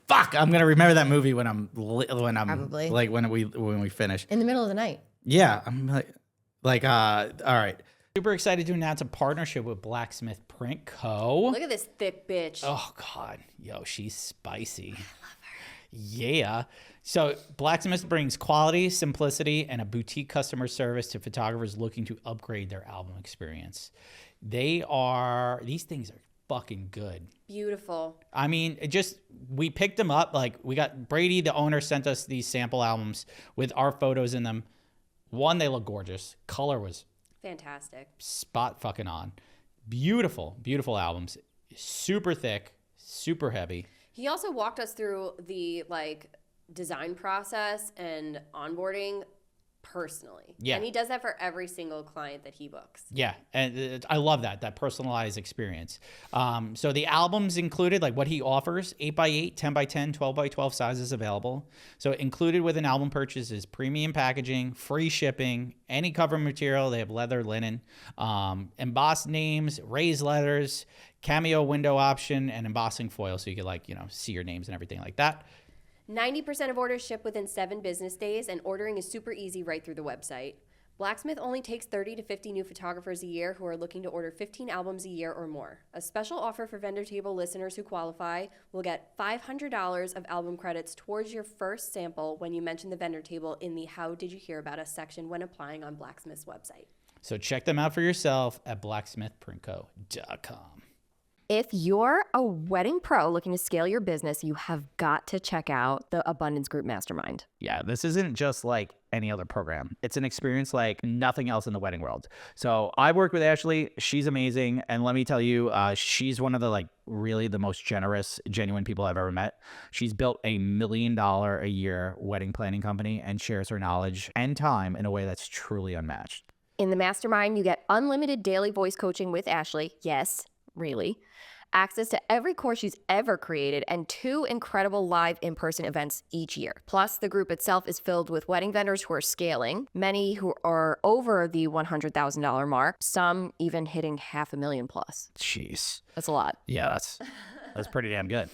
Fuck. I'm gonna remember that movie when I'm Probably. like when we finish. In the middle of the night. Yeah. I'm like all right. Super excited to announce a partnership with Blacksmith Print Co. Look at this thick bitch. Oh God, yo, she's spicy. I love her. Yeah. So Blacksmith brings quality, simplicity, and a boutique customer service to photographers looking to upgrade their album experience. These things are fucking good. Beautiful. I mean, we picked them up. Like we got Brady, the owner, sent us these sample albums with our photos in them. One, they look gorgeous. Color was fantastic. Spot fucking on. Beautiful, beautiful albums. Super thick, super heavy. He also walked us through the design process and onboarding personally. Yeah. And he does that for every single client that he books. Yeah. And I love that personalized experience. So the albums included, like what he offers, 8x8, 10x10, 12x12 sizes available. So included with an album purchase is premium packaging, free shipping, any cover material. They have leather, linen, embossed names, raised letters, cameo window option, and embossing foil. So you could see your names and everything like that. 90% of orders ship within 7 business days, and ordering is super easy right through the website. Blacksmith only takes 30 to 50 new photographers a year who are looking to order 15 albums a year or more. A special offer for Vendor Table listeners who qualify will get $500 of album credits towards your first sample when you mention the Vendor Table in the How Did You Hear About Us section when applying on Blacksmith's website. So check them out for yourself at blacksmithprintco.com. If you're a wedding pro looking to scale your business, you have got to check out the Abundance Group Mastermind. Yeah, this isn't just like any other program. It's an experience like nothing else in the wedding world. So I've worked with Ashley. She's amazing. And let me tell you, she's one of the really the most generous, genuine people I've ever met. She's built $1 million a year wedding planning company and shares her knowledge and time in a way that's truly unmatched. In the Mastermind, you get unlimited daily voice coaching with Ashley. Yes, really. Access to every course she's ever created, and 2 incredible live in-person events each year. Plus, the group itself is filled with wedding vendors who are scaling, many who are over the $100,000 mark, some even hitting $500,000 plus. Jeez. That's a lot. Yeah, that's pretty damn good.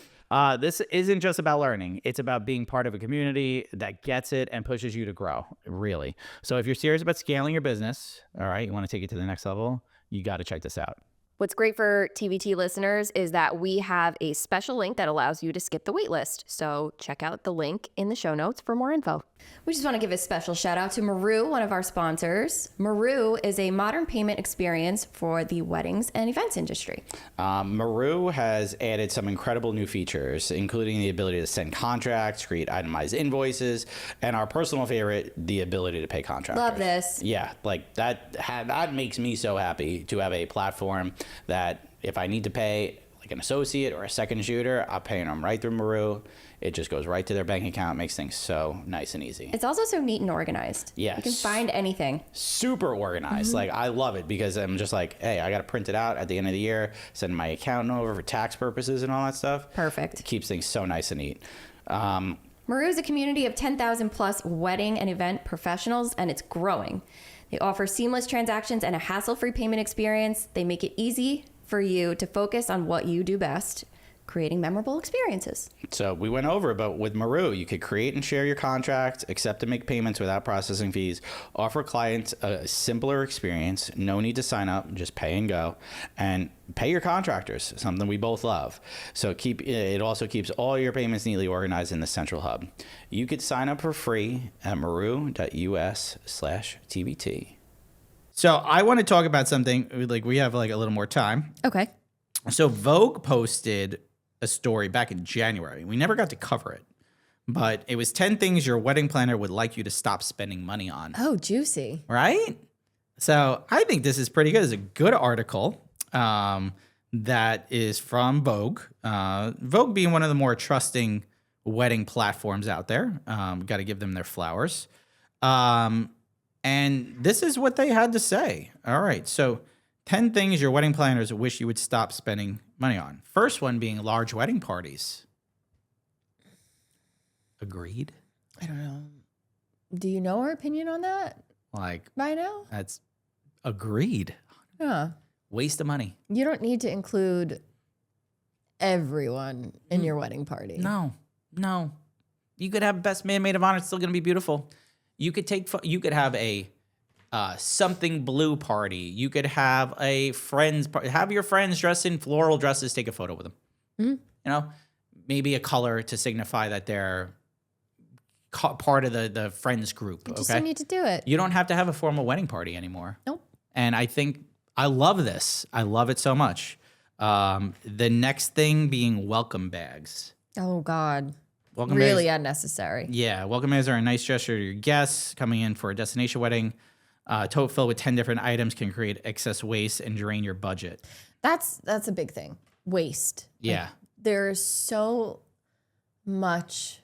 This isn't just about learning. It's about being part of a community that gets it and pushes you to grow, really. So if you're serious about scaling your business, all right, you want to take it to the next level, you got to check this out. What's great for TBT listeners is that we have a special link that allows you to skip the wait list. So check out the link in the show notes for more info. We just want to give a special shout out to Maru, one of our sponsors. Maru is a modern payment experience for the weddings and events industry. Maru has added some incredible new features, including the ability to send contracts, create itemized invoices, and our personal favorite, the ability to pay contractors. Love this. Yeah, like that makes me so happy to have a platform that if I need to pay like an associate or a second shooter, I'm paying them right through Maru. It just goes right to their bank account, makes things so nice and easy. It's also so neat and organized. Yes. You can find anything. Super organized. Like, I love it because I'm just like, hey, I got to print it out at the end of the year, send my accountant over for tax purposes and all that stuff. Perfect. It keeps things so nice and neat. Maru is a community of 10,000 plus wedding and event professionals, and it's growing. They offer seamless transactions and a hassle-free payment experience. They make it easy for you to focus on what you do best, creating memorable experiences. So we went over it, but with Maru, you could create and share your contract, accept and make payments without processing fees, offer clients a simpler experience, no need to sign up, just pay and go, and pay your contractors, something we both love. So it also keeps all your payments neatly organized in the central hub. You could sign up for free at maru.us/TBT. So I want to talk about something, like we have like a little more time. Okay. So Vogue posted a story back in January. We never got to cover it, but it was 10 things your wedding planner would like you to stop spending money on. Oh, juicy. Right? So I think this is pretty good. It's a good article that is from Vogue. Vogue being one of the more trusting wedding platforms out there. Got to give them their flowers. And this is what they had to say. All right. So 10 things your wedding planners wish you would stop spending money on. First one being large wedding parties. Agreed? I don't know. Do you know our opinion on that Like, by now? that's agreed. Yeah. Waste of money. You don't need to include everyone in your wedding party. No. You could have best man, maid of honor. It's still going to be beautiful. You could you could have a something blue party. You could have a friends party. Have your friends dressed in floral dresses. Take a photo with them. Mm-hmm. You know, maybe a color to signify that they're part of the friends group. You just Okay, don't need to do it. you don't have to have a formal wedding party anymore. Nope. And I think I love this. I love it so much. The next thing being welcome bags. Oh, God. Welcome Really bags. unnecessary. Yeah, welcome bags are a nice gesture to your guests coming in for a destination wedding. Tote filled with 10 different items can create excess waste and drain your budget. That's a big thing. Waste. Yeah. There's so much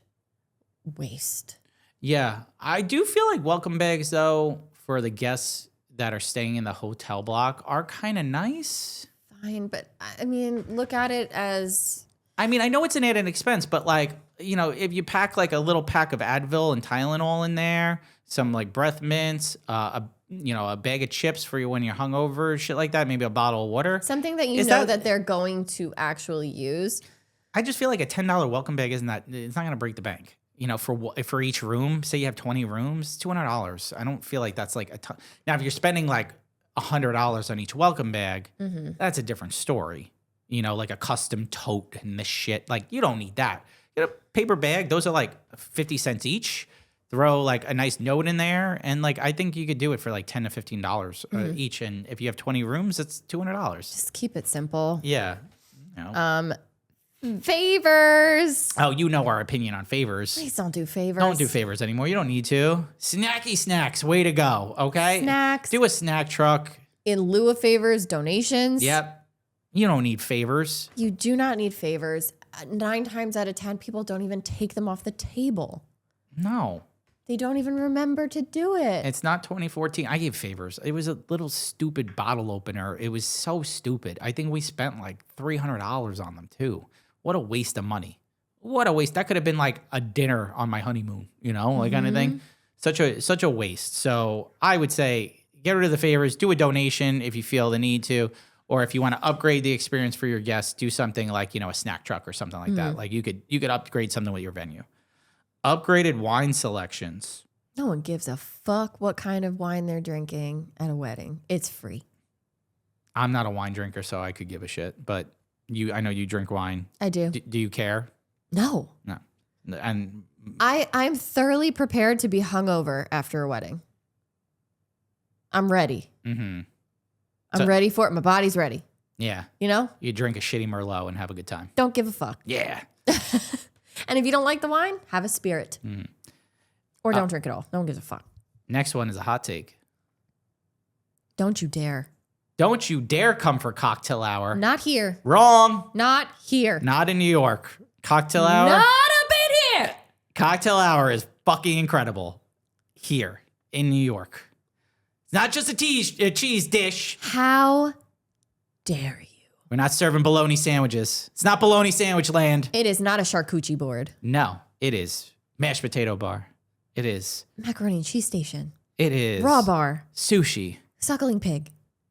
waste. Yeah. I do feel like welcome bags, though, for the guests that are staying in the hotel block are kind of nice. Fine, but I mean, look at it as... I mean, I know it's an added expense, but like, you know, if you pack like a little pack of Advil and Tylenol in there, some like breath mints, a bag of chips for you when you're hungover, shit like that, maybe a bottle of water. something that you Is know that they're going to actually use. I just feel like a $10 welcome bag it's not going to break the bank. You know, for each room, say you have 20 rooms, $200. I don't feel like that's like a ton. Now, if you're spending like $100 on each welcome bag, that's a different story. You know, like a custom tote and this shit. Like, you don't need that. Get a paper bag. Those are like 50 cents each. Throw like a nice note in there. And like, I think you could do it for like $10 to $15 each. And if you have 20 rooms, it's $200. Just keep it simple. Yeah. You know. Favors. Oh, you know our opinion on favors. Please don't do favors. Don't do favors anymore. You don't need to. Snacky snacks. Way to go. Okay? Snacks. Do a snack truck. In lieu of favors, donations. Yep. You don't need favors. You do not need favors. 9 times out of 10, people don't even take them off the table. No. They don't even remember to do it. It's not 2014. I gave favors. It was a little stupid bottle opener. It was so stupid. I think we spent like $300 on them too. What a waste of money. What a waste. That could have been like a dinner on my honeymoon, you know, like kind of thing. Such a waste. So I would say get rid of the favors, do a donation if you feel the need to, or if you want to upgrade the experience for your guests, do something like, you know, a snack truck or something like that. Like you could upgrade something with your venue. Upgraded wine selections. No one gives a fuck what kind of wine they're drinking at a wedding. It's free. I'm not a wine drinker, so I could give a shit. But I know you drink wine. I do. Do you care? No. No. And I'm thoroughly prepared to be hungover after a wedding. I'm ready. I'm ready for it. My body's ready. Yeah. You know? You drink a shitty Merlot and have a good time. Don't give a fuck. Yeah. And if you don't like the wine, have a spirit. Or don't drink at all. No one gives a fuck. Next one is a hot take. Don't you dare. Don't you dare come for cocktail hour. Not here. Wrong. Not here. Not in New York. Cocktail hour. Not up in here. Cocktail hour is fucking incredible here in New York. It's not just a cheese dish. How dare you? We're not serving bologna sandwiches. It's not bologna sandwich land. It is not a charcuterie board. No, it is mashed potato bar. It is. Macaroni and cheese station. It is. Raw bar. Sushi. Suckling pig.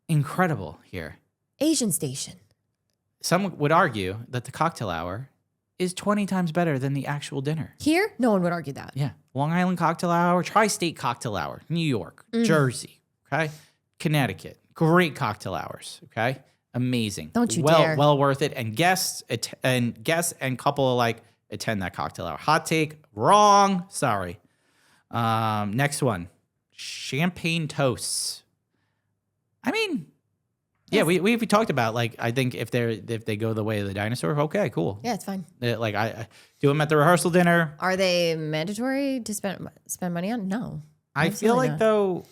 Incredible here. Asian station. Some would argue that the cocktail hour is 20 times better than the actual dinner. Here, no one would argue that. Yeah. Long Island cocktail hour, tri-state cocktail hour, New York, Jersey, okay? Connecticut. Great cocktail hours, okay? Amazing. Don't you dare. Well worth it. And guests and couple alike attend that cocktail hour. Hot take, wrong. Sorry. Next one. Champagne toasts. I mean, yeah, we talked about, like, I think if they go the way of the dinosaur, okay, cool. Yeah, it's fine. Like I do them at the rehearsal dinner. Are they mandatory to spend money on? No. I feel Absolutely like not. though,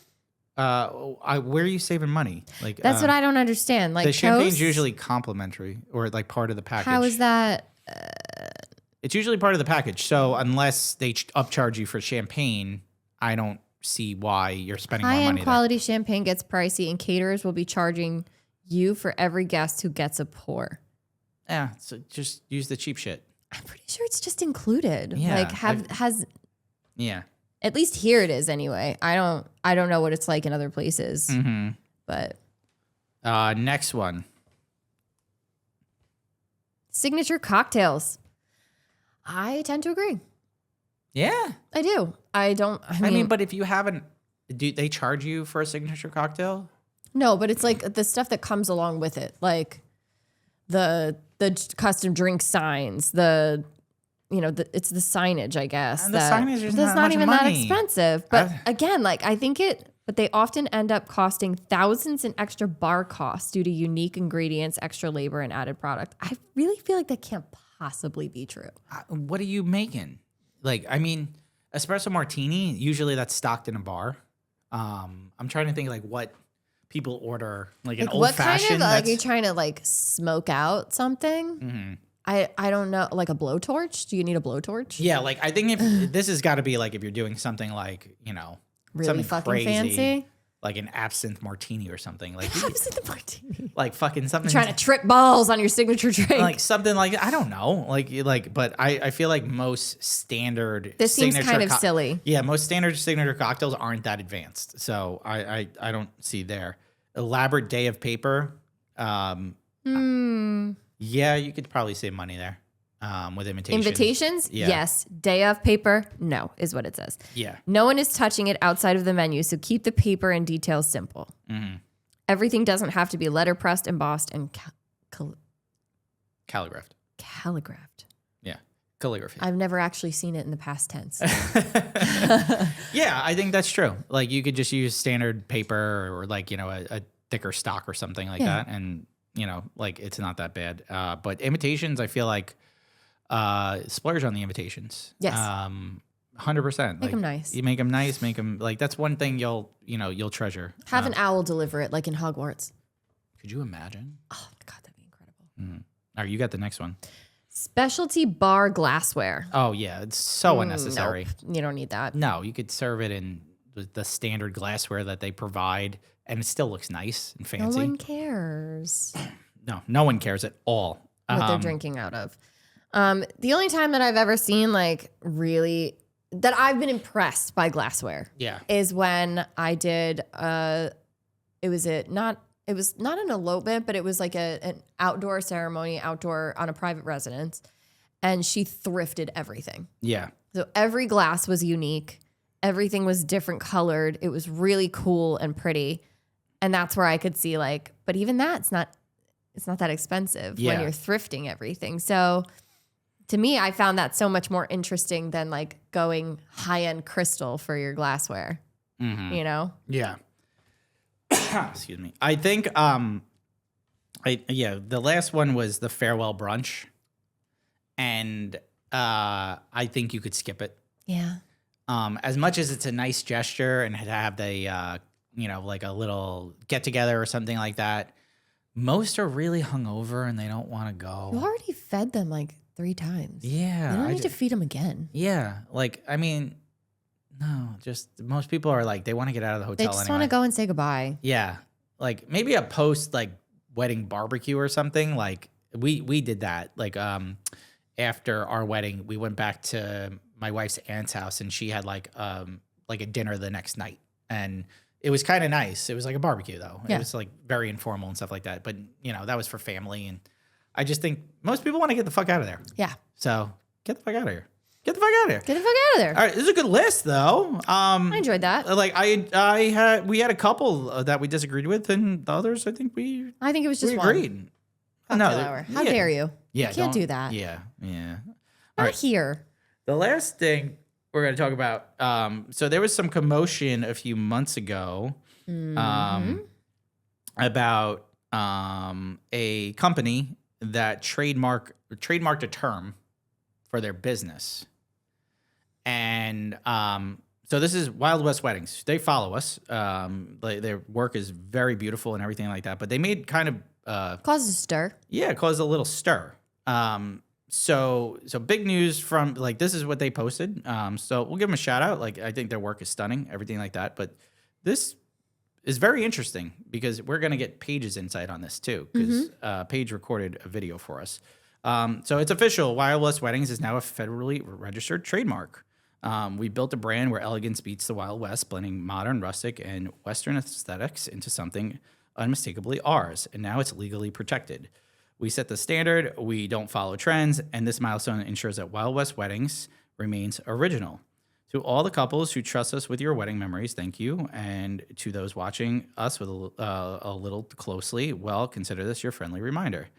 where are you saving money? Like That's what I don't understand. Like the champagne's toast? usually complimentary or like part of the package. How is that? It's usually part of the package. So unless they upcharge you for champagne, I don't see why you're spending more money. High-end there. quality champagne gets pricey, and caterers will be charging you for every guest who gets a pour. Yeah, so just use the cheap shit. I'm pretty sure it's just included. Yeah, Like has Yeah. at least here it is anyway. I don't know what it's like in other places, but Next one. signature cocktails. I tend to agree. Yeah. I do. I don't. I mean, but if you haven't, do they charge you for a signature cocktail? No, but it's like the stuff that comes along with it, like the custom drink signs, it's the signage, I guess. And the signage is that's not much even that money. expensive. But again, like but they often end up costing thousands in extra bar costs due to unique ingredients, extra labor, and added product. I really feel like that can't possibly be true. What are you making? Like, I mean, espresso martini, usually that's stocked in a bar. I'm trying to think like what people order, like an old What kind fashioned. of like you're trying to like smoke out something? Mm-hmm. I don't know, like a blowtorch? Do you need a blowtorch? Yeah, like I think if this has got to be like if you're doing something like, Really something fucking crazy, fancy. like an absinthe martini or something, like Absinthe martini. like fucking something Trying to trip balls on your signature drink. like something like I don't know, like but I feel like most standard This seems signature kind of silly. Yeah, most standard signature cocktails aren't that advanced, so I don't see there. Elaborate day of paper, yeah, you could probably save money there with invitations. Invitations? Yeah. Yes. Day of paper? No, is what it says. Yeah. No one is touching it outside of the menu, so keep the paper and details simple. Everything doesn't have to be letterpressed, embossed, and Calligraphed. calligraphed. Yeah. Calligraphy. I've never actually seen it in the past tense. Yeah, I think that's true. Like you could just use standard paper or like, a thicker stock or something like that. And, like it's not that bad. But invitations, I feel like splurge on the invitations. Yes. 100%. Make them nice. You make them nice, make them like that's one thing you'll treasure. Have an owl deliver it like in Hogwarts. Could you imagine? Oh, God, that'd be incredible. All right, you got the next one. Specialty bar glassware. Oh yeah, it's so unnecessary. Nope, you don't need that. No, you could serve it in the standard glassware that they provide, and it still looks nice and No fancy. one cares No one cares at all. what they're drinking out of. The only time that I've ever seen like really that I've been impressed by glassware Yeah. is when I did it was not an elopement, but it was like an outdoor ceremony, on a private residence, and she thrifted everything. Yeah. So every glass was unique. Everything was different colored. It was really cool and pretty. And that's where I could see like, but even that, it's not that expensive when Yeah. you're thrifting everything. So to me, I found that so much more interesting than like going high-end crystal for your glassware, you know? Yeah. Excuse me. I think the last one was the farewell brunch. And I think you could skip it. Yeah. As much as it's a nice gesture and to have the like a little get together or something like that, most are really hungover and they don't want to go. You already fed them like 3 times. Yeah. You don't need to feed them again. Yeah. Like, I mean, no, just most people are like, they want to get out of the hotel They just anyway. want to go and say goodbye. Yeah. Like maybe a post like wedding barbecue or something. Like we did that. Like after our wedding, we went back to my wife's aunt's house and she had like a dinner the next night. And it was kind of nice. It was like a barbecue though. Yeah. It was like very informal and stuff like that. But that was for family. And I just think most people want to get the fuck out of there. Yeah. So get the fuck out of here. Get the fuck out of here. Get the fuck out of there. All right, this is a good list though. I enjoyed that. Like we had a couple that we disagreed with, and the others I think we it was just we one. agreed. Cocktail hour. How yeah. dare you? Yeah, You can't don't- do that. Yeah. Not right. here. The last thing we're going to talk about. So there was some commotion a few months ago, about a company that trademarked a term for their business. And so this is Wild West Weddings. They follow us. Their work is very beautiful and everything like that. But they made kind of Causes a stir. caused a little stir. So big news from like this is what they posted. So we'll give them a shout out. Like I think their work is stunning, everything like that. But this is very interesting because we're gonna get Paige's insight on this too, because Paige recorded a video for us. So it's official. Wild West Weddings is now a federally registered trademark. We built a brand where elegance beats the Wild West, blending modern, rustic, and Western aesthetics into something unmistakably ours, and now it's legally protected. We set the standard, we don't follow trends, and this milestone ensures that Wild West Weddings remains original. To all the couples who trust us with your wedding memories, thank you. And to those watching us with a little closely, well, consider this your friendly reminder.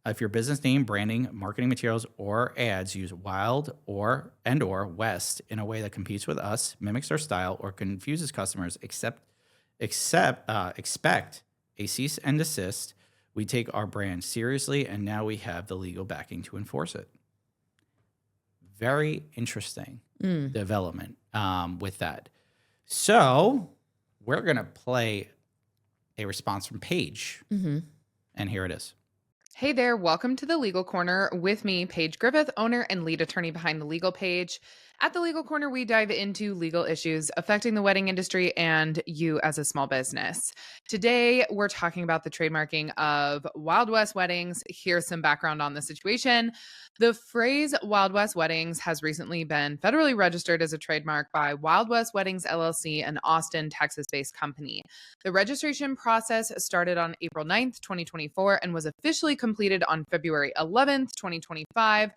If your business name, branding, marketing materials, or ads use Wild or West in a way that competes with us, mimics our style, or confuses customers, expect a cease and desist. We take our brand seriously, and now we have the legal backing to enforce it. Very interesting development with that. So we're going to play a response from Paige, and here it is. Hey there, welcome to the Legal Corner with me, Paige Griffith, owner and lead attorney behind the Legal Paige. At the Legal Corner, we dive into legal issues affecting the wedding industry and you as a small business. Today, we're talking about the trademarking of Wild West Weddings. Here's some background on the situation. The phrase Wild West Weddings has recently been federally registered as a trademark by Wild West Weddings LLC, an Austin, Texas-based company. The registration process started on April 9th, 2024, and was officially completed on February 11th, 2025.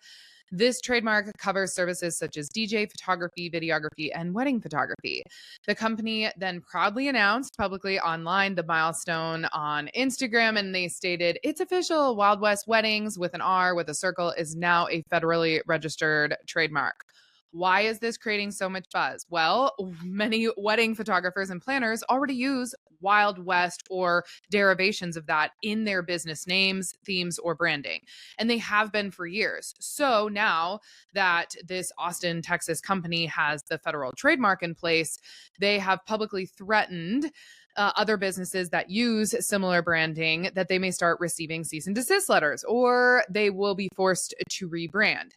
This trademark covers services such as DJ, photography, videography, and wedding photography. The company then proudly announced publicly online the milestone on Instagram, and they stated, "It's official, Wild West Weddings with an R with a circle is now a federally registered trademark." Why is this creating so much buzz? Well, many wedding photographers and planners already use Wild West or derivations of that in their business names, themes, or branding. And they have been for years. So now that this Austin, Texas company has the federal trademark in place, they have publicly threatened other businesses that use similar branding that they may start receiving cease and desist letters, or they will be forced to rebrand.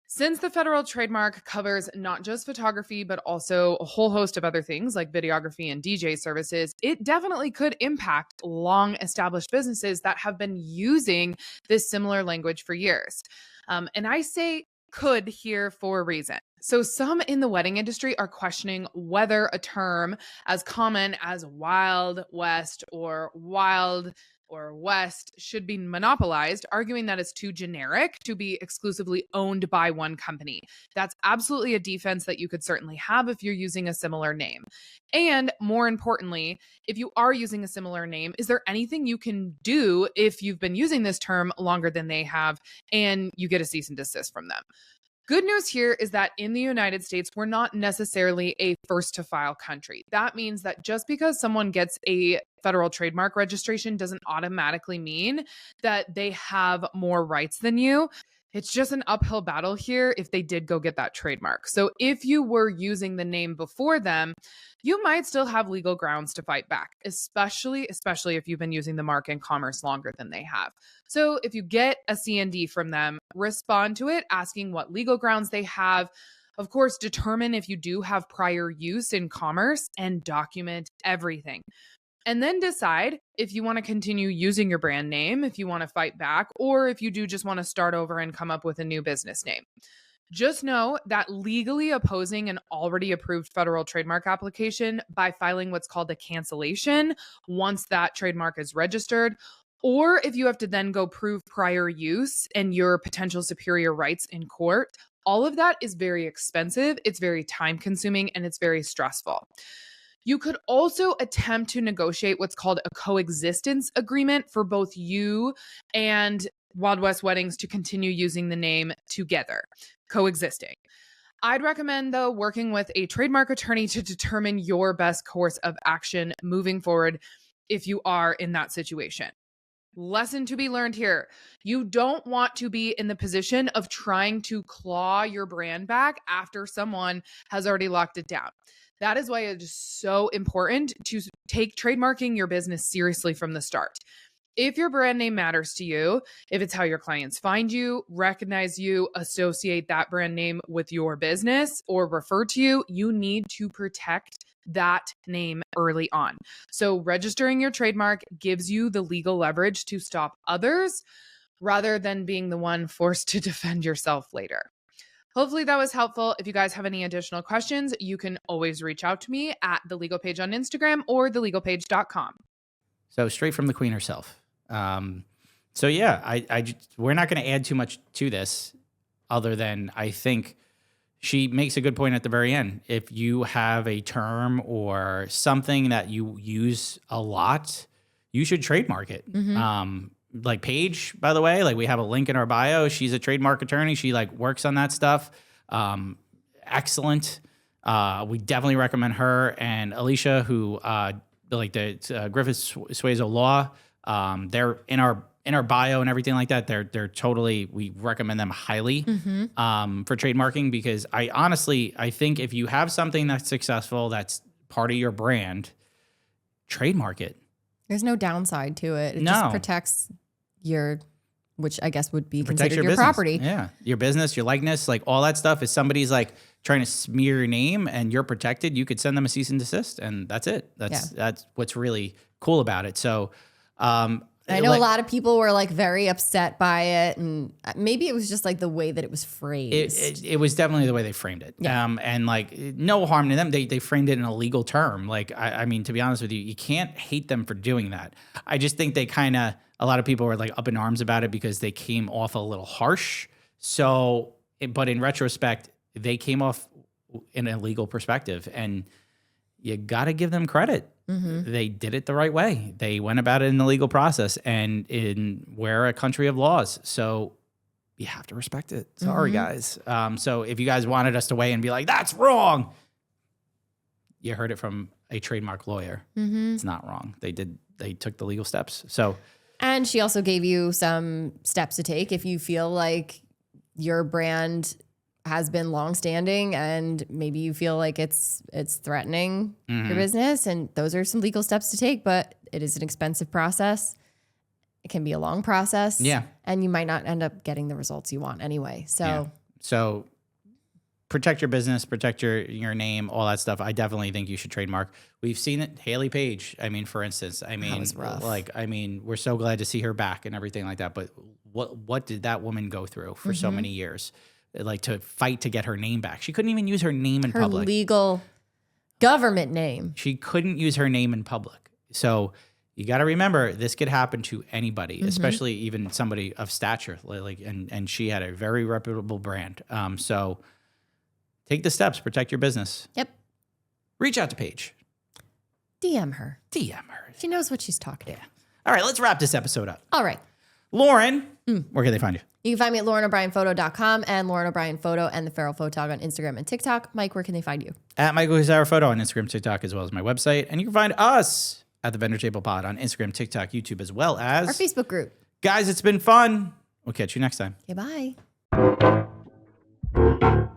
Since the federal trademark covers not just photography, but also a whole host of other things like videography and DJ services, it definitely could impact long-established businesses that have been using this similar language for years. And I say could here for a reason. So some in the wedding industry are questioning whether a term as common as Wild West or Wild or West should be monopolized, arguing that it's too generic to be exclusively owned by one company. That's absolutely a defense that you could certainly have if you're using a similar name. And more importantly, if you are using a similar name, is there anything you can do if you've been using this term longer than they have and you get a cease and desist from them? Good news here is that in the United States, we're not necessarily a first to file country. That means that just because someone gets a federal trademark registration doesn't automatically mean that they have more rights than you. It's just an uphill battle here if they did go get that trademark. So if you were using the name before them, you might still have legal grounds to fight back, especially if you've been using the mark in commerce longer than they have. So if you get a CND from them, respond to it, asking what legal grounds they have. Of course, determine if you do have prior use in commerce and document everything. And then decide if you want to continue using your brand name, if you want to fight back, or if you do just want to start over and come up with a new business name. Just know that legally opposing an already approved federal trademark application by filing what's called a cancellation once that trademark is registered, or if you have to then go prove prior use and your potential superior rights in court, all of that is very expensive, it's very time consuming, and it's very stressful. You could also attempt to negotiate what's called a coexistence agreement for both you and Wild West Weddings to continue using the name together, coexisting. I'd recommend, though, working with a trademark attorney to determine your best course of action moving forward if you are in that situation. Lesson to be learned here. You don't want to be in the position of trying to claw your brand back after someone has already locked it down. That is why it is so important to take trademarking your business seriously from the start. If your brand name matters to you, if it's how your clients find you, recognize you, associate that brand name with your business, or refer to you, you need to protect that name early on. So registering your trademark gives you the legal leverage to stop others rather than being the one forced to defend yourself later. Hopefully that was helpful. If you guys have any additional questions, you can always reach out to me at the Legal Paige on Instagram or thelegalpaige.com. So straight from the queen herself. So yeah, we're not going to add too much to this other than I think she makes a good point at the very end. If you have a term or something that you use a lot, you should trademark it. Like Paige, by the way, like we have a link in our bio. She's a trademark attorney. She like works on that stuff. Excellent. We definitely recommend her and Alicia, who like the Griffith Suezo Law. They're in our bio and everything like that. They're totally, we recommend them highly for trademarking, because I think if you have something that's successful, that's part of your brand, trademark it. There's no downside to it. It No. just protects your, which I guess would be Protect considered your business. property. Yeah. Your business, your likeness, like all that stuff. If somebody's like trying to smear your name and you're protected, you could send them a cease and desist, and that's it. That's what's really cool about it. So, I know a lot of people were like very upset by it, and maybe it was just like the way that it was phrased. It was definitely the way they framed it. Yeah. And like no harm to them. They framed it in a legal term. Like, I mean, to be honest with you, you can't hate them for doing that. I just think they a lot of people were like up in arms about it because they came off a little harsh. So, but in retrospect, they came off in a legal perspective, and you got to give them credit. They did it the right way. They went about it in the legal process, and we're a country of laws. So you have to respect it. Sorry, guys. So if you guys wanted us to weigh in and be like, that's wrong, you heard it from a trademark lawyer. It's not wrong. They took the legal steps. So, and she also gave you some steps to take if you feel like your brand has been longstanding and maybe you feel like it's threatening your business, and those are some legal steps to take, but it is an expensive process. It can be a long process. Yeah. And you might not end up getting the results you want anyway. So protect your business, protect your name, all that stuff. I definitely think you should trademark. We've seen it. Haley Paige, I mean, for instance, I mean, was rough. We're so glad to see her back and everything like that. But what did that woman go through for so many years? Like to fight to get her name back. She couldn't even use her name in her public. legal government name. She couldn't use her name in public. So you got to remember this could happen to anybody, especially even somebody of stature. Like, and she had a very reputable brand. So take the steps, protect your business. Yep. Reach out to Paige. DM her. DM her. She knows what she's talking about. All right, let's wrap this episode up. All right. Lauren, where can they find you? You can find me at LaurenO'BrienPhoto.com and Lauren O'Brien Photo and the Feral Photog on Instagram and TikTok. Mike, where can they find you? At Michael Huszar Photo on Instagram, TikTok, as well as my website. And you can find us at the Vendor Table Pod on Instagram, TikTok, YouTube, as well as Our Facebook group. Guys, it's been fun. We'll catch you next time. Okay, bye.